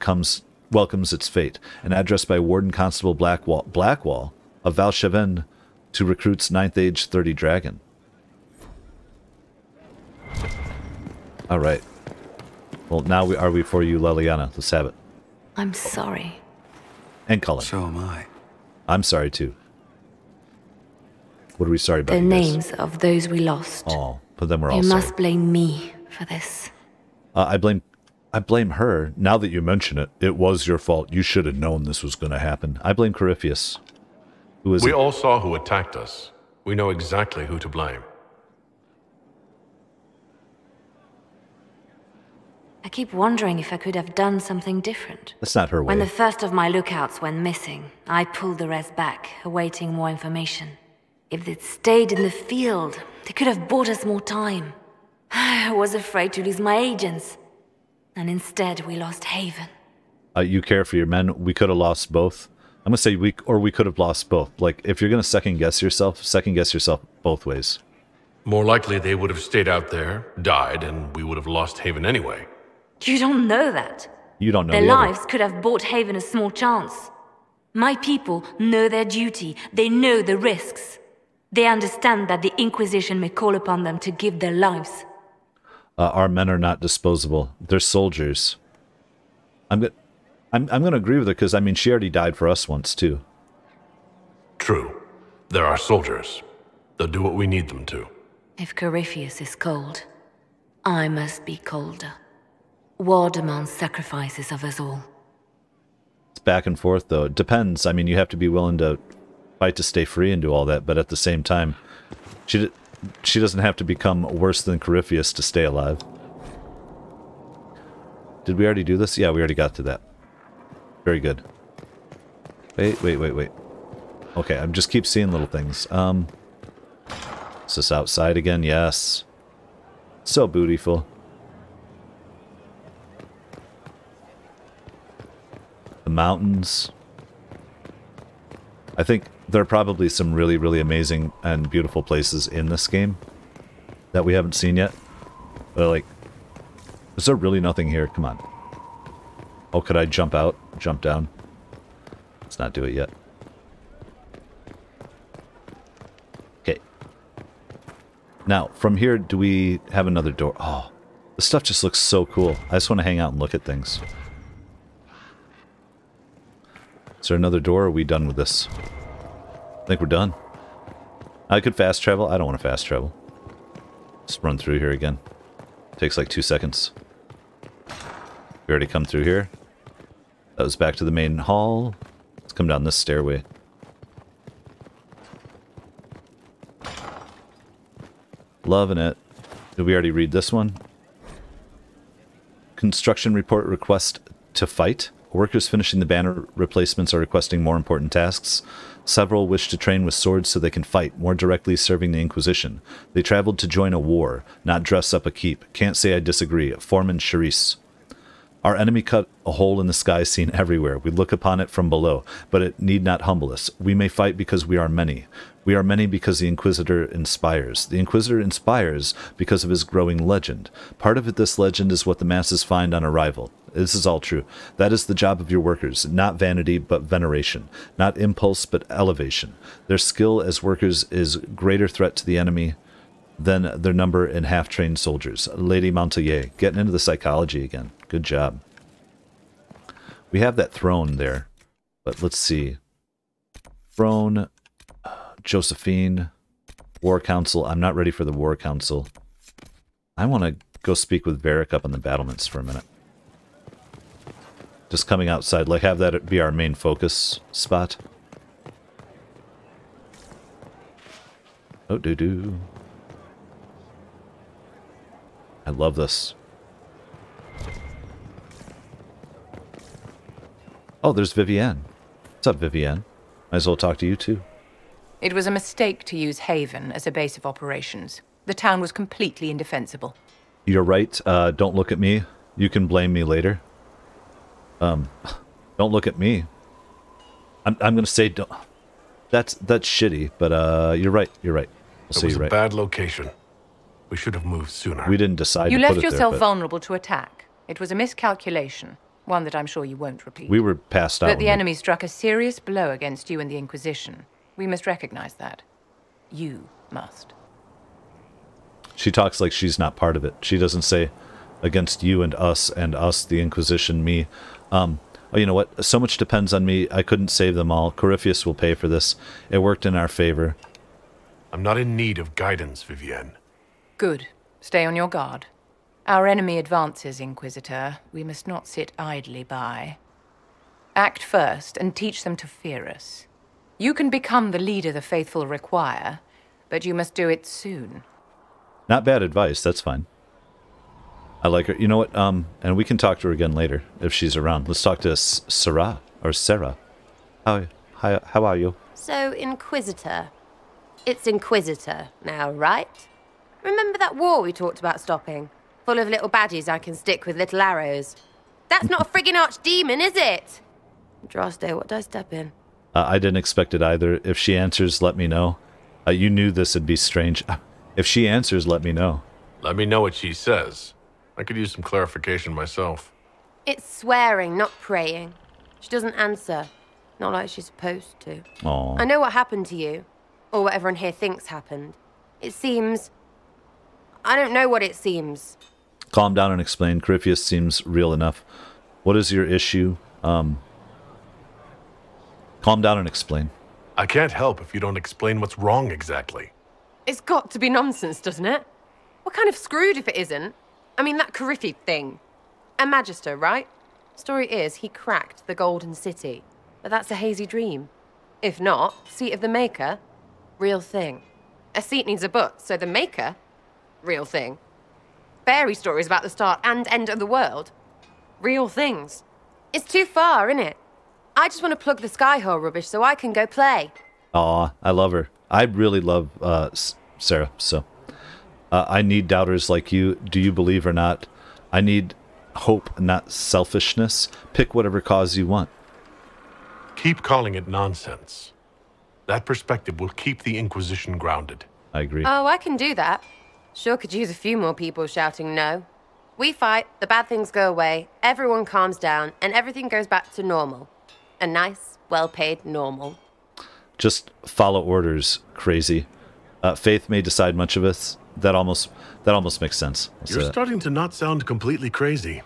Speaker 1: welcomes its fate. An address by Warden Constable Blackwall of Valcheven to recruits 9th Age 30 Dragon. Alright. Well, now are we for you, Leliana. Let's have it.
Speaker 5: I'm sorry.
Speaker 1: And Cullen.
Speaker 11: So am I.
Speaker 1: I'm sorry, too. What are we sorry about?
Speaker 5: The names of those we lost.
Speaker 1: Oh, but then we're all
Speaker 5: You
Speaker 1: sorry.
Speaker 5: must blame me for this.
Speaker 1: I blame her. Now that you mention it, it was your fault. You should have known this was going to happen. I blame Corypheus. Who is
Speaker 2: We all saw who attacked us. We know exactly who to blame.
Speaker 5: I keep wondering if I could have done something different.
Speaker 1: That's not her way.
Speaker 5: When the first of my lookouts went missing, I pulled the rest back, awaiting more information. If they'd stayed in the field, they could have bought us more time. I was afraid to lose my agents. And instead, we lost Haven.
Speaker 1: You care for your men. We could have lost both. I'm going to say we could have lost both. Like, if you're going to second guess yourself both ways.
Speaker 2: More likely they would have stayed out there, died, and we would have lost Haven anyway.
Speaker 5: You don't know that.
Speaker 1: You don't know
Speaker 5: Their
Speaker 1: the other.
Speaker 5: lives could have bought Haven a small chance. My people know their duty. They know the risks. They understand that the Inquisition may call upon them to give their lives.
Speaker 1: Our men are not disposable. They're soldiers. I'm going to agree with her because, I mean, she already died for us once, too.
Speaker 2: True. There are soldiers. They'll do what we need them to.
Speaker 5: If Corypheus is cold, I must be colder. War demands sacrifices of us all.
Speaker 1: It's back and forth, though. It depends. I mean, you have to be willing to fight to stay free and do all that, but at the same time, she doesn't have to become worse than Corypheus to stay alive. Did we already do this? Yeah, we already got to that. Very good. Wait. Okay, I just keep seeing little things. Is this outside again? Yes. So beautiful. The mountains. I think there are probably some really, really amazing and beautiful places in this game that we haven't seen yet. But like, is there really nothing here? Come on. Oh, could I jump out? Jump down? Let's not do it yet. Okay. Now, from here, do we have another door? Oh, this stuff just looks so cool. I just want to hang out and look at things. Is there another door, or are we done with this? I think we're done. I could fast travel. I don't want to fast travel. Just run through here again. Takes like 2 seconds. We already come through here. That was back to the main hall. Let's come down this stairway. Loving it. Did we already read this one? Construction report request to fight. Workers finishing the banner replacements are requesting more important tasks. Several wish to train with swords so they can fight, more directly serving the Inquisition. They traveled to join a war, not dress up a keep. Can't say I disagree. Foreman Charisse. Our enemy cut a hole in the sky seen everywhere. We look upon it from below, but it need not humble us. We may fight because we are many. We are many because the Inquisitor inspires. The Inquisitor inspires because of his growing legend. Part of this legend is what the masses find on arrival. This is all true. That is the job of your workers, not vanity, but veneration. Not impulse, but elevation. Their skill as workers is greater threat to the enemy than their number in half-trained soldiers. Lady Montoyer, getting into the psychology again. Good job. We have that throne there, but let's see. Throne, Josephine, War Council. I'm not ready for the War Council. I want to go speak with Varric up on the battlements for a minute. Just coming outside, like have that be our main focus spot. Oh, doo-doo. I love this. Oh, there's Vivienne. What's up, Vivienne? Might as well talk to you, too.
Speaker 11: It was a mistake to use Haven as a base of operations. The town was completely indefensible.
Speaker 1: You're right. Don't look at me. You can blame me later. Don't look at me. I'm gonna say don't. That's shitty, but you're right. You're right.
Speaker 2: It was a bad location. We should have moved sooner.
Speaker 1: We didn't decide.
Speaker 11: You
Speaker 1: to
Speaker 11: left
Speaker 1: put it
Speaker 11: yourself
Speaker 1: there,
Speaker 11: vulnerable to attack. It was a miscalculation, one that I'm sure you won't repeat.
Speaker 1: We were passed out.
Speaker 11: But the enemy struck a serious blow against you and the Inquisition. We must recognize that. You must.
Speaker 1: She talks like she's not part of it. She doesn't say against you and us, the Inquisition, me. Oh, you know what? So much depends on me. I couldn't save them all. Corypheus will pay for this. It worked in our favor.
Speaker 2: I'm not in need of guidance, Vivienne.
Speaker 11: Good. Stay on your guard. Our enemy advances, Inquisitor. We must not sit idly by. Act first and teach them to fear us. You can become the leader the faithful require, but you must do it soon.
Speaker 1: Not bad advice. That's fine. I like her. You know what? And we can talk to her again later if she's around. Let's talk to Sarah or Sarah. How are you?
Speaker 12: So, Inquisitor. It's Inquisitor now, right? Remember that war we talked about stopping? Full of little baddies I can stick with little arrows. That's not a friggin' archdemon, is it? Andraste, what did I step in?
Speaker 1: I didn't expect it either. If she answers, let me know. You knew this would be strange. If she answers, let me know.
Speaker 2: Let me know what she says. I could use some clarification myself.
Speaker 12: It's swearing, not praying. She doesn't answer. Not like she's supposed to.
Speaker 1: Aww.
Speaker 12: I know what happened to you. Or what everyone here thinks happened. It seems... I don't know what it seems.
Speaker 1: Calm down and explain. Corypheus seems real enough. What is your issue? Calm down and explain.
Speaker 2: I can't help if you don't explain what's wrong exactly.
Speaker 12: It's got to be nonsense, doesn't it? We're kind of screwed if it isn't. I mean, that Corypheus thing. A Magister, right? Story is, he cracked the Golden City. But that's a hazy dream. If not, Seat of the Maker, real thing. A seat needs a butt, so the Maker, real thing. Fairy stories about the start and end of the world, real things. It's too far, innit? I just want to plug the Skyhold rubbish so I can go play.
Speaker 1: Aw, I love her. I really love Sarah, so... I need doubters like you. Do you believe or not? I need hope, not selfishness. Pick whatever cause you want.
Speaker 2: Keep calling it nonsense. That perspective will keep the Inquisition grounded.
Speaker 1: I agree.
Speaker 12: Oh, I can do that. Sure could use a few more people shouting no. We fight, the bad things go away, everyone calms down, and everything goes back to normal. A nice, well-paid normal.
Speaker 1: Just follow orders, crazy. Faith may decide much of us. That almost makes sense.
Speaker 2: You're starting to not sound completely crazy.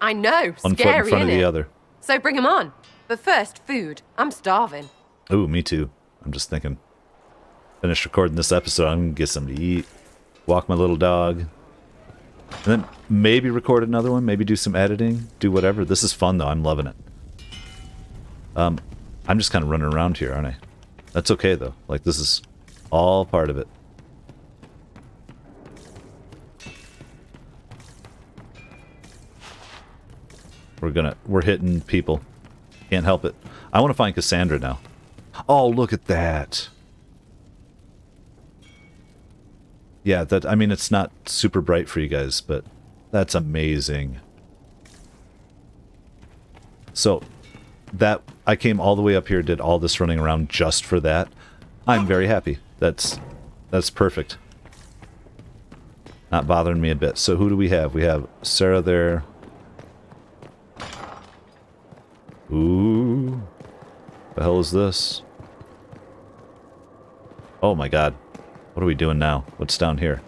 Speaker 12: I know,
Speaker 1: one
Speaker 12: scary,
Speaker 1: foot in front of the
Speaker 12: innit?
Speaker 1: other.
Speaker 12: So bring 'em on. But first, food. I'm starving.
Speaker 1: Ooh, me too. I'm just thinking. finish recording this episode, I'm going to get something to eat, walk my little dog, and then maybe record another one, maybe do some editing, do whatever. This is fun, though. I'm loving it. I'm just kind of running around here, aren't I? That's okay, though. Like, this is all part of it. We're hitting people. Can't help it. I want to find Cassandra now. Oh, look at that. Yeah, I mean, it's not super bright for you guys, but that's amazing. So, I came all the way up here, did all this running around just for that. I'm very happy. That's perfect. Not bothering me a bit. So who do we have? We have Sarah there. Ooh. The hell is this? Oh my god. What are we doing now? What's down here?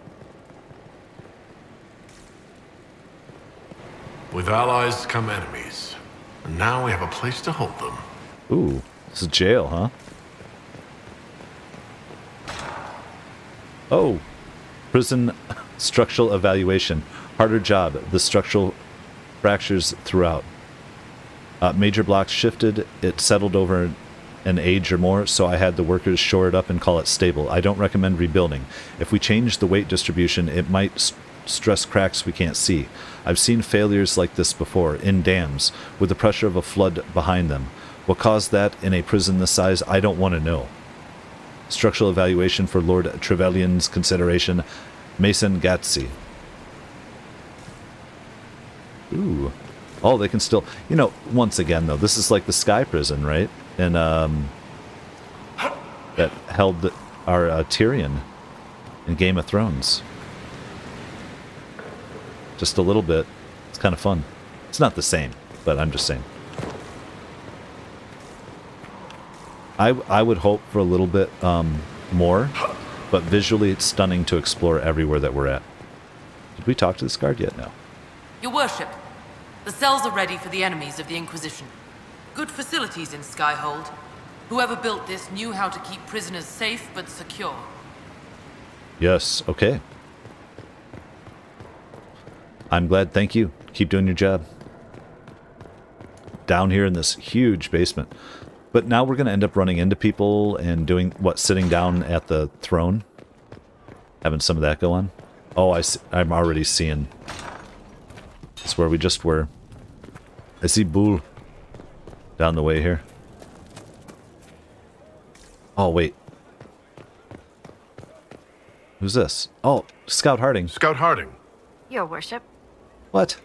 Speaker 2: With allies come enemies. And now we have a place to hold them.
Speaker 1: Ooh. This is jail, huh? Oh. Prison structural evaluation. Harder job. The structural fractures throughout. Major blocks shifted. It settled over an age or more, so I had the workers shore it up and call it stable. I don't recommend rebuilding. If we change the weight distribution, it might stress cracks we can't see. I've seen failures like this before, in dams, with the pressure of a flood behind them. What caused that in a prison this size, I don't want to know. Structural evaluation for Lord Trevelyan's consideration. Mason Gatsy. Ooh. Oh, they can still... You know, once again, though, this is like the Sky Prison, right? And, that held our Tyrion in Game of Thrones. Just a little bit. It's kind of fun. It's not the same, but I'm just saying. I would hope for a little bit more, but visually it's stunning to explore everywhere that we're at. Did we talk to this guard yet? No.
Speaker 13: Your worship, the cells are ready for the enemies of the Inquisition. Good facilities in Skyhold. Whoever built this knew how to keep prisoners safe but secure.
Speaker 1: Yes, okay. I'm glad, thank you. Keep doing your job. Down here in this huge basement. But now we're going to end up running into people and doing, what, sitting down at the throne? Having some of that go on? Oh, I'm already seeing. It's where we just were. I see Bull down the way here. Oh, wait. Who's this? Oh, Scout Harding.
Speaker 2: Scout Harding.
Speaker 14: Your worship.
Speaker 1: What?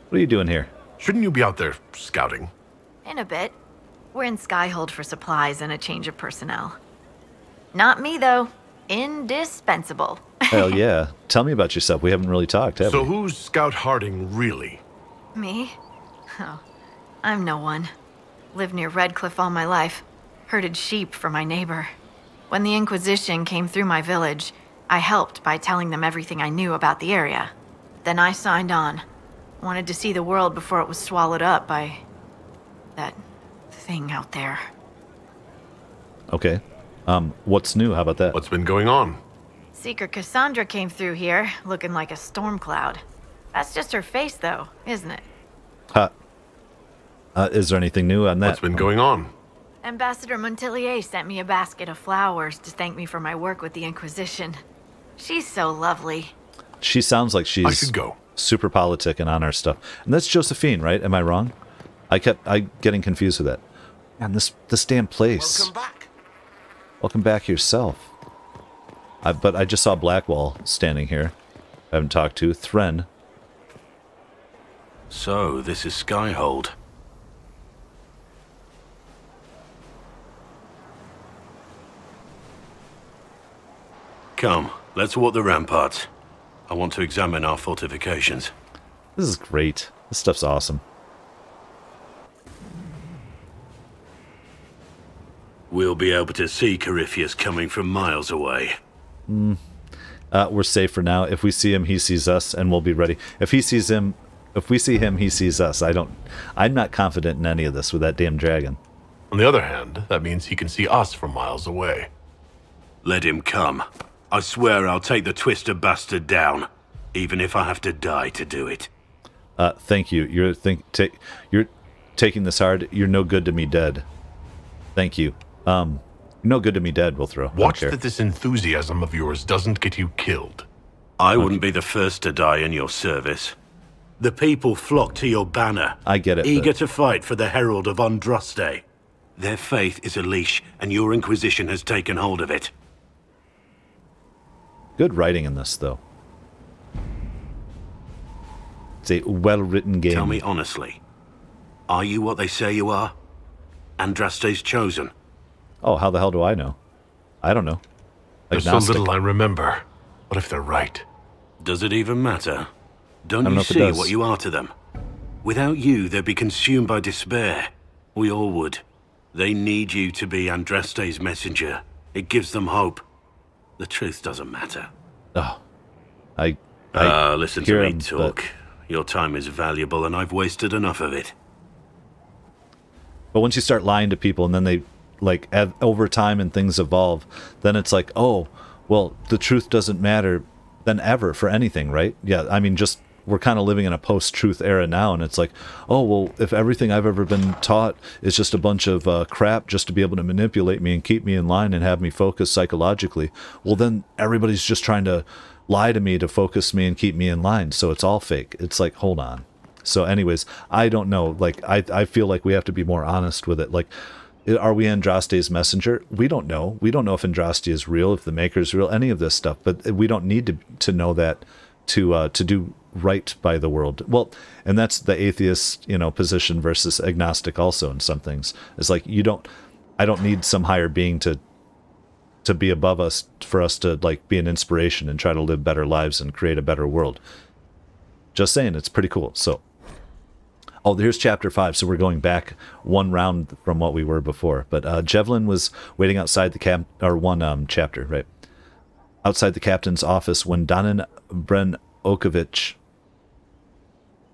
Speaker 1: What are you doing here?
Speaker 2: Shouldn't you be out there scouting?
Speaker 14: In a bit. We're in Skyhold for supplies and a change of personnel. Not me, though. Indispensable.
Speaker 1: Hell yeah. Tell me about yourself. We haven't really talked, have we?
Speaker 2: So who's Scout Harding really?
Speaker 14: Me? Oh, I'm no one. Lived near Redcliffe all my life. Herded sheep for my neighbor. When the Inquisition came through my village, I helped by telling them everything I knew about the area. Then I signed on. Wanted to see the world before it was swallowed up by... that thing out there.
Speaker 1: Okay. What's new? How about that?
Speaker 2: What's been going on?
Speaker 14: Seeker Cassandra came through here, looking like a storm cloud. That's just her face, though, isn't it?
Speaker 1: Huh. Is there anything new on that?
Speaker 2: What's been going on?
Speaker 14: Ambassador Montilier sent me a basket of flowers to thank me for my work with the Inquisition. She's so lovely.
Speaker 1: She sounds like she's
Speaker 2: I should go.
Speaker 1: Super politic and on our stuff. And that's Josephine, right? Am I wrong? I getting confused with that. Man, this damn place.
Speaker 3: Welcome back.
Speaker 1: Welcome back yourself. But I just saw Blackwall standing here. I haven't talked to. Thren.
Speaker 15: So, this is Skyhold. Come, let's walk the ramparts. I want to examine our fortifications.
Speaker 1: This is great. This stuff's awesome.
Speaker 15: We'll be able to see Corypheus coming from miles away.
Speaker 1: We're safe for now. If we see him, he sees us, and we'll be ready. If we see him, he sees us. I'm not confident in any of this with that damn dragon.
Speaker 2: On the other hand, that means he can see us from miles away.
Speaker 15: Let him come. I swear I'll take the twister bastard down, even if I have to die to do it.
Speaker 1: Thank you. You're taking this hard. You're no good to me dead. Thank you. No good to me dead, Wilthrow.
Speaker 2: Watch that this enthusiasm of yours doesn't get you killed.
Speaker 15: I wouldn't be the first to die in your service. The people flock to your banner.
Speaker 1: I get it.
Speaker 15: Eager to fight for the Herald of Andraste. Their faith is a leash, and your Inquisition has taken hold of it.
Speaker 1: Good writing in this, though. It's a well-written game.
Speaker 15: Tell me honestly, are you what they say you are? Andraste's chosen?
Speaker 1: Oh, how the hell do I know? I don't know.
Speaker 2: There's so little I remember. What if they're right?
Speaker 15: Does it even matter? Don't you see what you are to them? Without you, they'd be consumed by despair. We all would. They need you to be Andraste's messenger. It gives them hope. The truth doesn't matter.
Speaker 1: Oh.
Speaker 15: Listen to me talk. Your time is valuable, and I've wasted enough of it.
Speaker 1: But once you start lying to people, and then they, like, over time and things evolve, then it's like, oh, well, the truth doesn't matter then ever for anything, right? Yeah, I mean, just, we're kind of living in a post-truth era now, and it's like, oh, well, if everything I've ever been taught is just a bunch of crap just to be able to manipulate me and keep me in line and have me focus psychologically, well, then everybody's just trying to lie to me to focus me and keep me in line, so it's all fake. It's like, hold on. So anyways, I don't know. Like, I feel like we have to be more honest with it. Like, are we Andraste's messenger? We don't know. We don't know if Andraste is real, if the Maker is real, any of this stuff. But we don't need to know that to do right by the world. Well, and that's the atheist, position versus agnostic also in some things. It's like, I don't need some higher being to be above us for us to, like, be an inspiration and try to live better lives and create a better world. Just saying, it's pretty cool. So, oh, here's chapter 5. So we're going back one round from what we were before. But Jevlin was waiting outside the one chapter, right? Outside the captain's office when Danin Brenokovich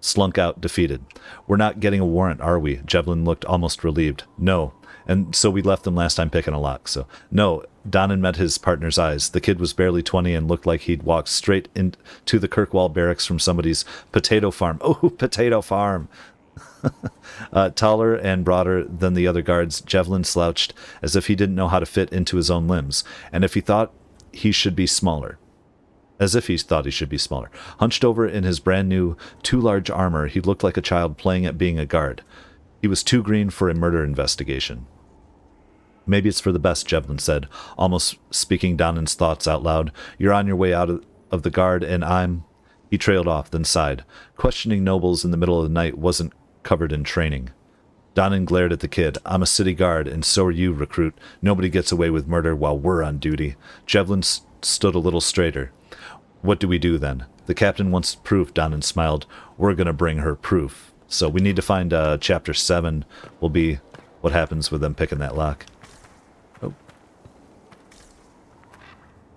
Speaker 1: slunk out defeated. We're not getting a warrant, are we? Jevlin looked almost relieved. No. And so we left them last time picking a lock. So, no. Danin met his partner's eyes. The kid was barely 20 and looked like he'd walked straight into the Kirkwall barracks from somebody's potato farm. Oh, potato farm. Taller and broader than the other guards, Jevlin slouched as if he didn't know how to fit into his own limbs, and if he thought he should be smaller. As if he thought he should be smaller. Hunched over in his brand new, too large armor, he looked like a child playing at being a guard. He was too green for a murder investigation. Maybe it's for the best, Jevlin said, almost speaking Danin's thoughts out loud. You're on your way out of the guard, and I'm... He trailed off, then sighed. Questioning nobles in the middle of the night wasn't covered in training. Danin glared at the kid. I'm a city guard, and so are you, recruit. Nobody gets away with murder while we're on duty. Jevlin stood a little straighter. What do we do, then? The captain wants proof, Danin smiled. We're going to bring her proof. So we need to find chapter 7 will be what happens with them picking that lock.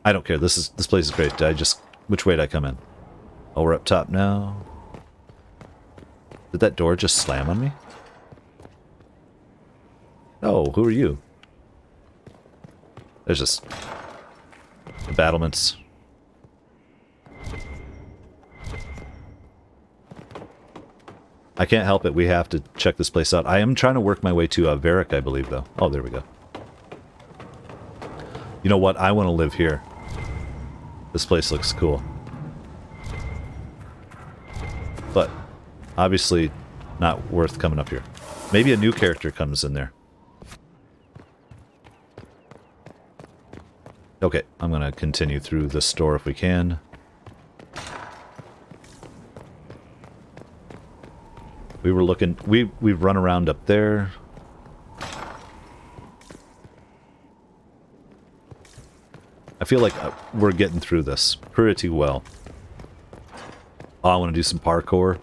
Speaker 1: I don't care. This place is great. Which way did I come in? Oh, we're up top now. Did that door just slam on me? Oh, who are you? There's just the battlements. I can't help it. We have to check this place out. I am trying to work my way to Varric, I believe, though. Oh, there we go. You know what? I want to live here. This place looks cool. But, obviously, not worth coming up here. Maybe a new character comes in there. Okay, I'm going to continue through the store if we can. We were looking... We've run around up there. I feel like we're getting through this pretty well. Oh, I want to do some parkour.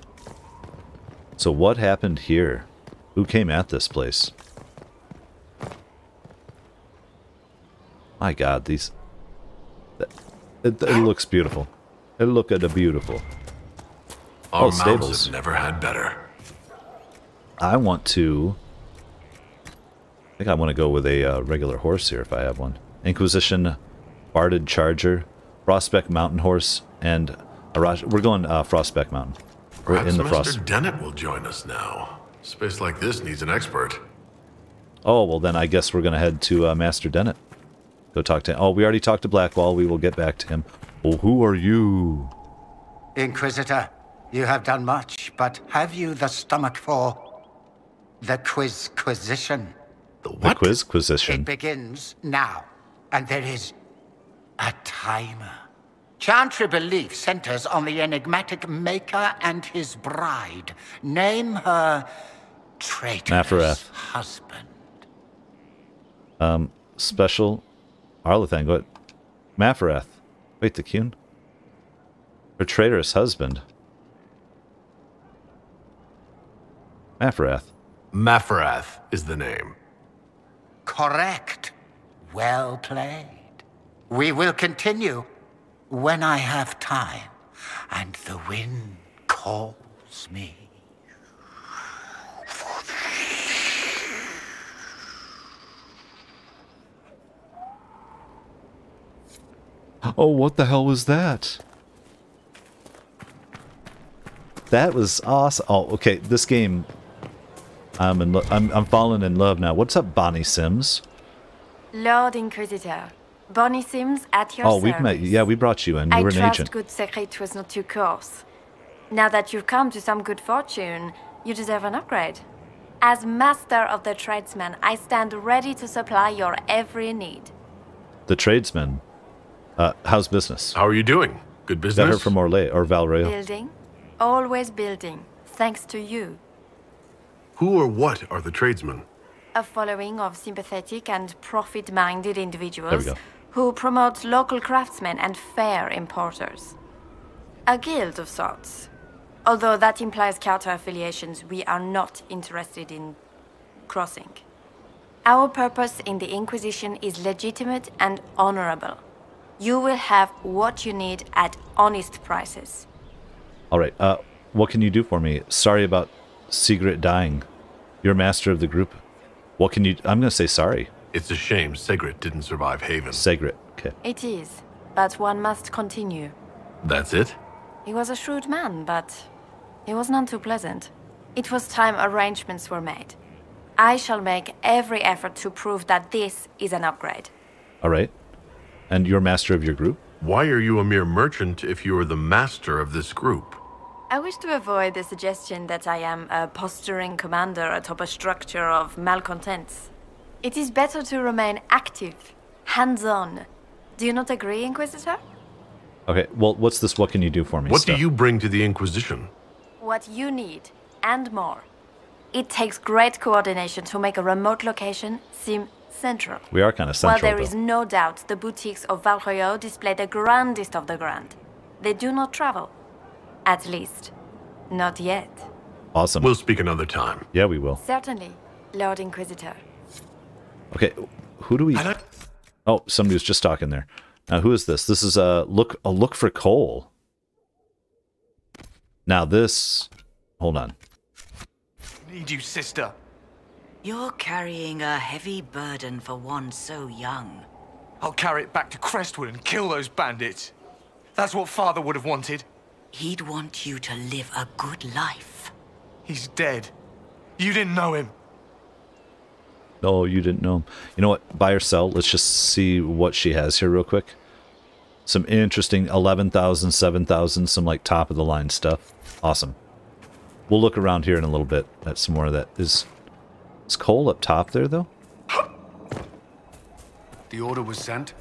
Speaker 1: So what happened here? Who came at this place? My God, these... It looks beautiful. It look at the beautiful.
Speaker 2: Our mouths
Speaker 1: stables.
Speaker 2: have never had better.
Speaker 1: I want to... I think I want to go with a regular horse here if I have one. Inquisition Barded Charger, Frostbeck Mountain Horse, and we're going Frostbeck Mountain. We're
Speaker 2: Perhaps
Speaker 1: in the
Speaker 2: Master
Speaker 1: Frost.
Speaker 2: Dennett will join us now. Space like this needs an expert.
Speaker 1: Oh, well then I guess we're going to head to Master Dennett. Go talk to him. Oh, we already talked to Blackwall. We will get back to him. Oh, who are you?
Speaker 16: Inquisitor, you have done much, but have you the stomach for the Quizquisition?
Speaker 1: The Quizquisition?
Speaker 16: It begins now, and there is a timer. Chantry belief centers on the enigmatic Maker and his bride. Name her traitorous husband.
Speaker 1: Special Arlethang. What? Mafarath. Wait, the Kuhn? Her traitorous husband. Mafarath.
Speaker 2: Mafarath is the name.
Speaker 16: Correct. Well played. We will continue when I have time and the wind calls me.
Speaker 1: Oh, what the hell was that? That was awesome. Oh, okay. This game, I'm falling in love now. What's up, Bonnie Sims?
Speaker 14: Lord Inquisitor, Bonnie Sims at your
Speaker 1: Oh,
Speaker 14: service.
Speaker 1: we've met. Yeah, we brought you in. You were an
Speaker 14: I trust
Speaker 1: agent.
Speaker 14: good secret was not too coarse. Now that you've come to some good fortune, you deserve an upgrade. As master of the tradesman, I stand ready to supply your every need.
Speaker 1: The tradesman. How's business?
Speaker 2: How are you doing? Good
Speaker 1: Is that
Speaker 2: business?
Speaker 1: her from Orlais or Valrail?
Speaker 14: Building, always building, thanks to you.
Speaker 2: Who or what are the tradesmen?
Speaker 14: A following of sympathetic and profit-minded individuals
Speaker 1: go.
Speaker 14: who promote local craftsmen and fair importers. A guild of sorts. Although that implies counter-affiliations we are not interested in crossing. Our purpose in the Inquisition is legitimate and honorable. You will have what you need at honest prices.
Speaker 1: All right. What can you do for me? Sorry about Sigrid dying. You're master of the group. What can you... I'm going to say sorry.
Speaker 2: It's a shame Sigrid didn't survive Haven.
Speaker 1: Sigrid. Okay.
Speaker 14: It is, but one must continue.
Speaker 2: That's it?
Speaker 14: He was a shrewd man, but he was none too pleasant. It was time arrangements were made. I shall make every effort to prove that this is an upgrade.
Speaker 1: All right. And you're master of your group?
Speaker 2: Why are you a mere merchant if you are the master of this group?
Speaker 14: I wish to avoid the suggestion that I am a posturing commander atop a structure of malcontents. It is better to remain active, hands-on. Do you not agree, Inquisitor?
Speaker 1: Okay, well, what's this what can you do for me
Speaker 2: What
Speaker 1: stuff?
Speaker 2: do you bring to the Inquisition?
Speaker 14: What you need, and more. It takes great coordination to make a remote location seem central.
Speaker 1: We are kind of central,
Speaker 14: While there
Speaker 1: though.
Speaker 14: is no doubt the boutiques of Valroyo display the grandest of the grand. They do not travel. At least, not yet.
Speaker 1: Awesome.
Speaker 2: We'll speak another time.
Speaker 1: Yeah, we will.
Speaker 14: Certainly, Lord Inquisitor.
Speaker 1: Okay, who do we... Oh, somebody was just talking there. Now, who is this? This is a look for coal. Now this... Hold on.
Speaker 17: Need you, sister.
Speaker 6: You're carrying a heavy burden for one so young.
Speaker 17: I'll carry it back to Crestwood and kill those bandits. That's what Father would have wanted.
Speaker 6: He'd want you to live a good life.
Speaker 17: He's dead. You didn't know him.
Speaker 1: Oh, you didn't know him. You know what? Buy or sell. Let's just see what she has here real quick. Some interesting 11,000, 7,000, some like top of the line stuff. Awesome. We'll look around here in a little bit at some more of that. Is coal up top there, though?
Speaker 17: The order was sent?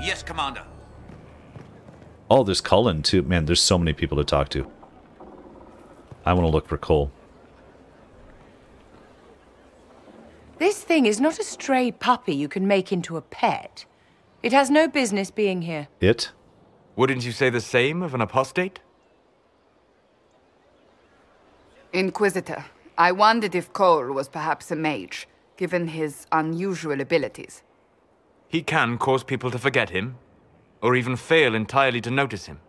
Speaker 7: Yes, Commander.
Speaker 1: Oh, there's Cullen, too. Man, there's so many people to talk to. I want to look for coal.
Speaker 11: This thing is not a stray puppy you can make into a pet. It has no business being here.
Speaker 1: It?
Speaker 4: Wouldn't you say the same of an apostate?
Speaker 18: Inquisitor, I wondered if Cole was perhaps a mage, given his unusual abilities.
Speaker 4: He can cause people to forget him, or even fail entirely to notice him.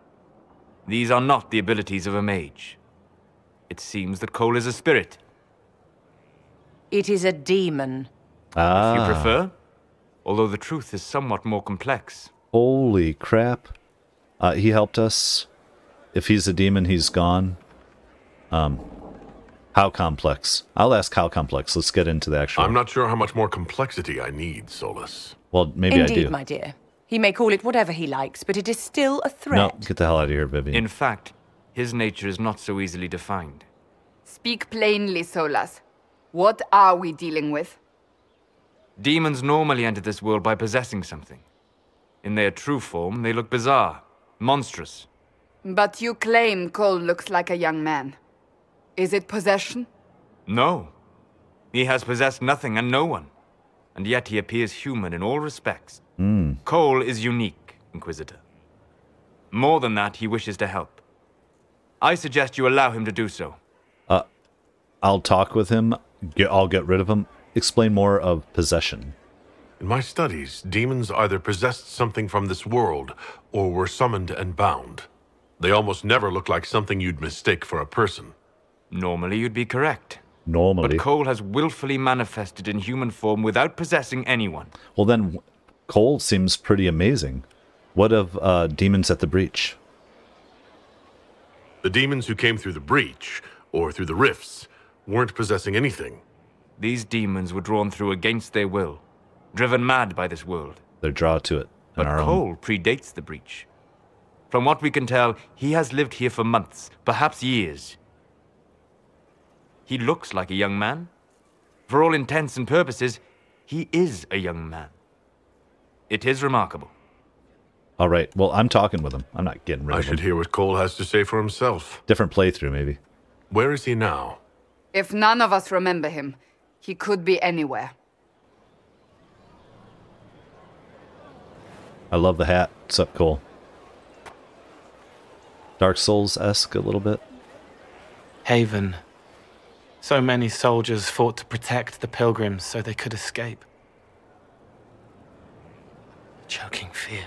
Speaker 4: These are not the abilities of a mage. It seems that Cole is a spirit.
Speaker 11: It is a demon.
Speaker 4: If you prefer, although the truth is somewhat more complex.
Speaker 1: Holy crap. He helped us. If he's a demon, he's gone. How complex? I'll ask how complex. Let's get into the actual...
Speaker 2: I'm not sure how much more complexity I need, Solas.
Speaker 1: Well, maybe I do.
Speaker 11: Indeed, my dear. He may call it whatever he likes, but it is still a threat.
Speaker 1: No, get the hell out of here, Vivian.
Speaker 4: In fact, his nature is not so easily defined.
Speaker 18: Speak plainly, Solas. What are we dealing with?
Speaker 4: Demons normally enter this world by possessing something. In their true form, they look bizarre, monstrous.
Speaker 18: But you claim Cole looks like a young man. Is it possession?
Speaker 4: No. He has possessed nothing and no one. And yet he appears human in all respects. Cole is unique, Inquisitor. More than that, he wishes to help. I suggest you allow him to do so.
Speaker 1: I'll talk with him. I'll get rid of him. Explain more of possession.
Speaker 2: In my studies, demons either possessed something from this world, or were summoned and bound. They almost never look like something you'd mistake for a person.
Speaker 4: Normally you'd be correct.
Speaker 1: Normally.
Speaker 4: But Cole has willfully manifested in human form without possessing anyone.
Speaker 1: Well then, Cole seems pretty amazing. What of demons at the breach?
Speaker 2: The demons who came through the breach, or through the rifts, weren't possessing anything.
Speaker 4: These demons were drawn through against their will, driven mad by this world.
Speaker 1: They're drawn to it.
Speaker 4: But Cole predates the breach. From what we can tell, he has lived here for months, perhaps years. He looks like a young man. For all intents and purposes, he is a young man. It is remarkable.
Speaker 1: All right, well, I'm talking with him. I'm not getting rid of him.
Speaker 2: I should hear what Cole has to say for himself.
Speaker 1: Different playthrough, maybe.
Speaker 2: Where is he now?
Speaker 18: If none of us remember him, he could be anywhere.
Speaker 1: I love the hat. What's up, Cole? Dark Souls-esque a little bit.
Speaker 19: Haven. So many soldiers fought to protect the pilgrims so they could escape. Choking fear.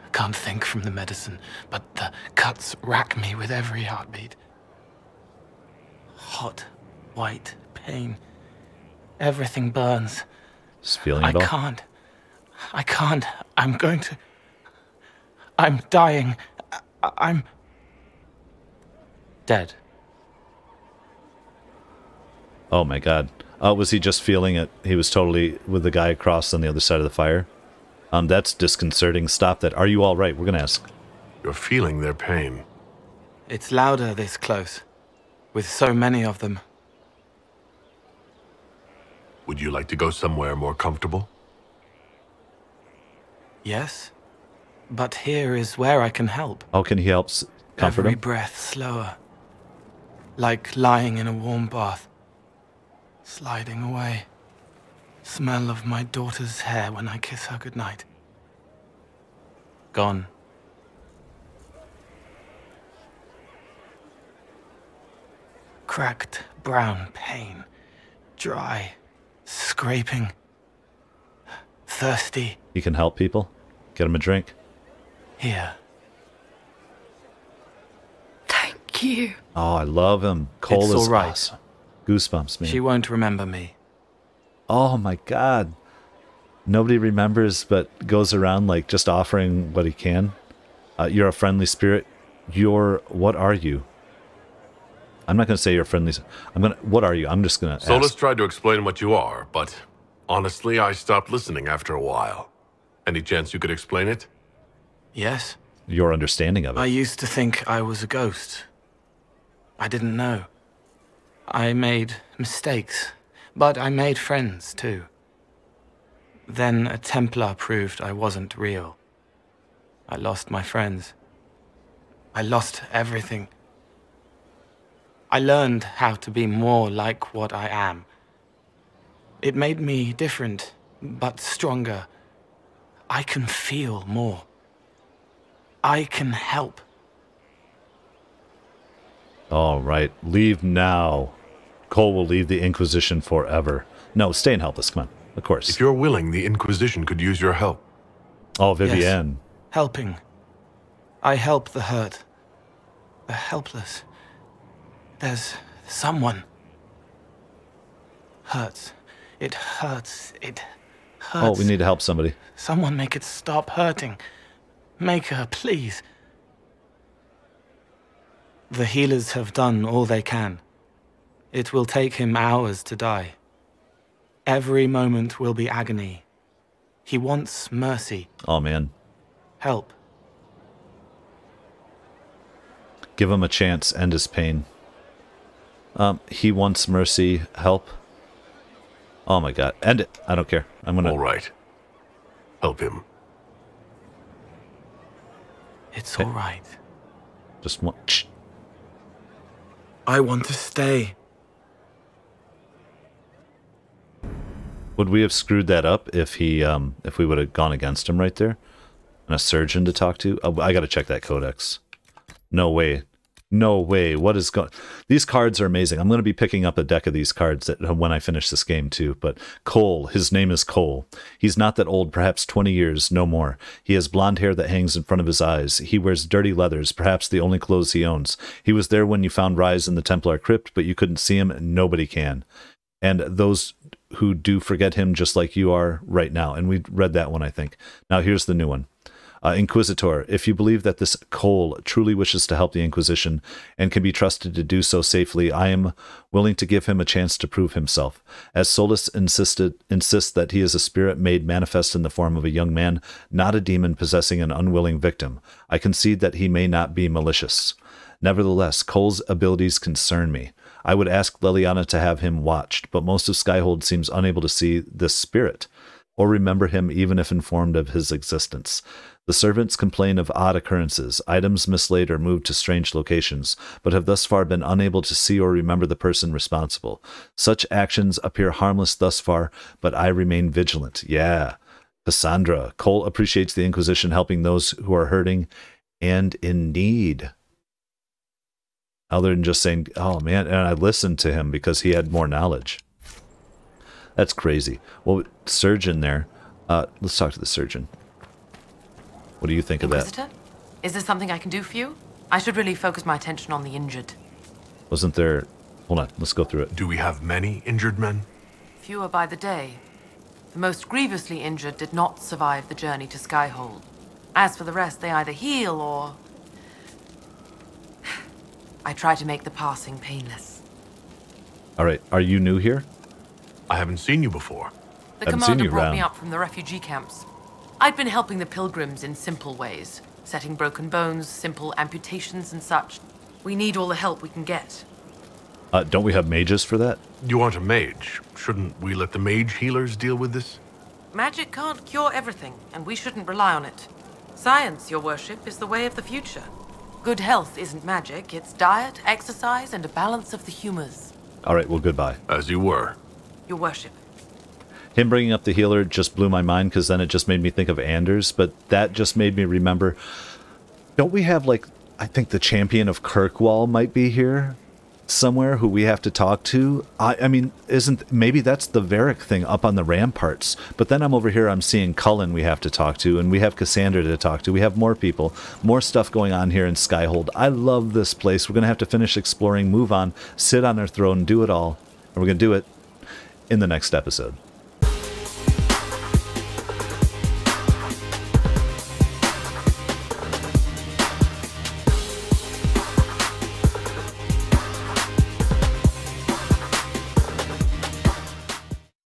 Speaker 19: I can't think from the medicine, but the cuts rack me with every heartbeat. Hot, white pain. Everything burns.
Speaker 1: Just feeling it all?
Speaker 19: I can't. I'm going to... I'm dying. I'm... dead.
Speaker 1: Oh my god. Was he just feeling it? He was totally with the guy across on the other side of the fire? That's disconcerting. Stop that. Are you all right? We're gonna ask.
Speaker 2: You're feeling their pain.
Speaker 19: It's louder this close, with so many of them.
Speaker 2: Would you like to go somewhere more comfortable?
Speaker 19: Yes, but here is where I can help.
Speaker 1: How can he help comfort
Speaker 19: Every
Speaker 1: him?
Speaker 19: breath slower, like lying in a warm bath, sliding away. Smell of my daughter's hair when I kiss her goodnight. Gone. Cracked brown pain, dry, scraping, thirsty.
Speaker 1: He can help people. Get him a drink.
Speaker 19: Here.
Speaker 14: Thank you.
Speaker 1: Oh, I love him. Cole
Speaker 19: It's
Speaker 1: is
Speaker 19: all right.
Speaker 1: awesome. Goosebumps, man.
Speaker 19: She won't remember me.
Speaker 1: Oh my god. Nobody remembers but goes around like just offering what he can. You're a friendly spirit. What are you? I'm not going to say you're friendly. What are you? I'm just going to
Speaker 2: Solas
Speaker 1: ask.
Speaker 2: tried to explain what you are, but honestly, I stopped listening after a while. Any chance you could explain it?
Speaker 19: Yes.
Speaker 1: Your understanding of it.
Speaker 19: I used to think I was a ghost. I didn't know. I made mistakes, but I made friends too. Then a Templar proved I wasn't real. I lost my friends. I lost everything. I learned how to be more like what I am. It made me different, but stronger. I can feel more. I can help.
Speaker 1: All right. Leave now. Cole will leave the Inquisition forever. No, stay and help us. Come on. Of course.
Speaker 2: If you're willing, the Inquisition could use your help.
Speaker 1: Oh, Vivienne.
Speaker 19: Yes. Helping. I help the hurt. The helpless. There's someone. Hurts. It hurts. It hurts.
Speaker 1: Oh, we need to help somebody.
Speaker 19: Someone make it stop hurting. Make her, please. The healers have done all they can. It will take him hours to die. Every moment will be agony. He wants mercy.
Speaker 1: Oh, man.
Speaker 19: Help.
Speaker 1: Give him a chance. End his pain. He wants mercy. Help. Oh, my God. End it. I don't care. I'm gonna...
Speaker 2: All right. Help him.
Speaker 19: It's all right.
Speaker 1: Just one... Shh.
Speaker 19: I want to stay.
Speaker 1: Would we have screwed that up if he, if we would have gone against him right there? And a surgeon to talk to? Oh, I gotta check that codex. No way. No way. What is going... These cards are amazing. I'm going to be picking up a deck of these cards when I finish this game too. But Cole, his name is Cole. He's not that old, perhaps 20 years, no more. He has blonde hair that hangs in front of his eyes. He wears dirty leathers, perhaps the only clothes he owns. He was there when you found Rise in the Templar Crypt, but you couldn't see him. Nobody can. And those who do forget him just like you are right now. And we read that one, I think. Now here's the new one. Inquisitor, if you believe that this Cole truly wishes to help the Inquisition and can be trusted to do so safely, I am willing to give him a chance to prove himself. As Solas insists that he is a spirit made manifest in the form of a young man, not a demon possessing an unwilling victim, I concede that he may not be malicious. Nevertheless, Cole's abilities concern me. I would ask Leliana to have him watched, but most of Skyhold seems unable to see this spirit, or remember him even if informed of his existence. The servants complain of odd occurrences, items mislaid or moved to strange locations, but have thus far been unable to see or remember the person responsible. Such actions appear harmless thus far, but I remain vigilant. Yeah. Cassandra, Cole appreciates the Inquisition helping those who are hurting and in need. Other than just saying, oh man, and I listened to him because he had more knowledge. That's crazy. Well, surgeon there. Let's talk to the surgeon. What do you think of that?
Speaker 13: Inquisitor? Is there something I can do for you? I should really focus my attention on the injured.
Speaker 1: Wasn't there... Hold on, let's go through it.
Speaker 2: Do we have many injured men?
Speaker 13: Fewer by the day. The most grievously injured did not survive the journey to Skyhold. As for the rest, they either heal or... I try to make the passing painless.
Speaker 1: All right, are you new here?
Speaker 2: I haven't seen you before.
Speaker 13: The commander brought me up from the refugee camps. I'd been helping the pilgrims in simple ways, setting broken bones, simple amputations and such. We need all the help we can get.
Speaker 1: Don't we have mages for that?
Speaker 2: You aren't a mage. Shouldn't we let the mage healers deal with this?
Speaker 13: Magic can't cure everything, and we shouldn't rely on it. Science, your worship, is the way of the future. Good health isn't magic, it's diet, exercise, and a balance of the humors.
Speaker 1: All right, well, goodbye.
Speaker 2: As you were.
Speaker 13: Your worship.
Speaker 1: Him bringing up the healer just blew my mind, because then it just made me think of Anders, but that just made me remember, don't we have, like, I think the champion of Kirkwall might be here somewhere who we have to talk to? I mean, maybe that's the Varric thing up on the ramparts, but then I'm over here, I'm seeing Cullen we have to talk to, and we have Cassandra to talk to. We have more people, more stuff going on here in Skyhold. I love this place. We're going to have to finish exploring, move on, sit on our throne, do it all, and we're going to do it in the next episode.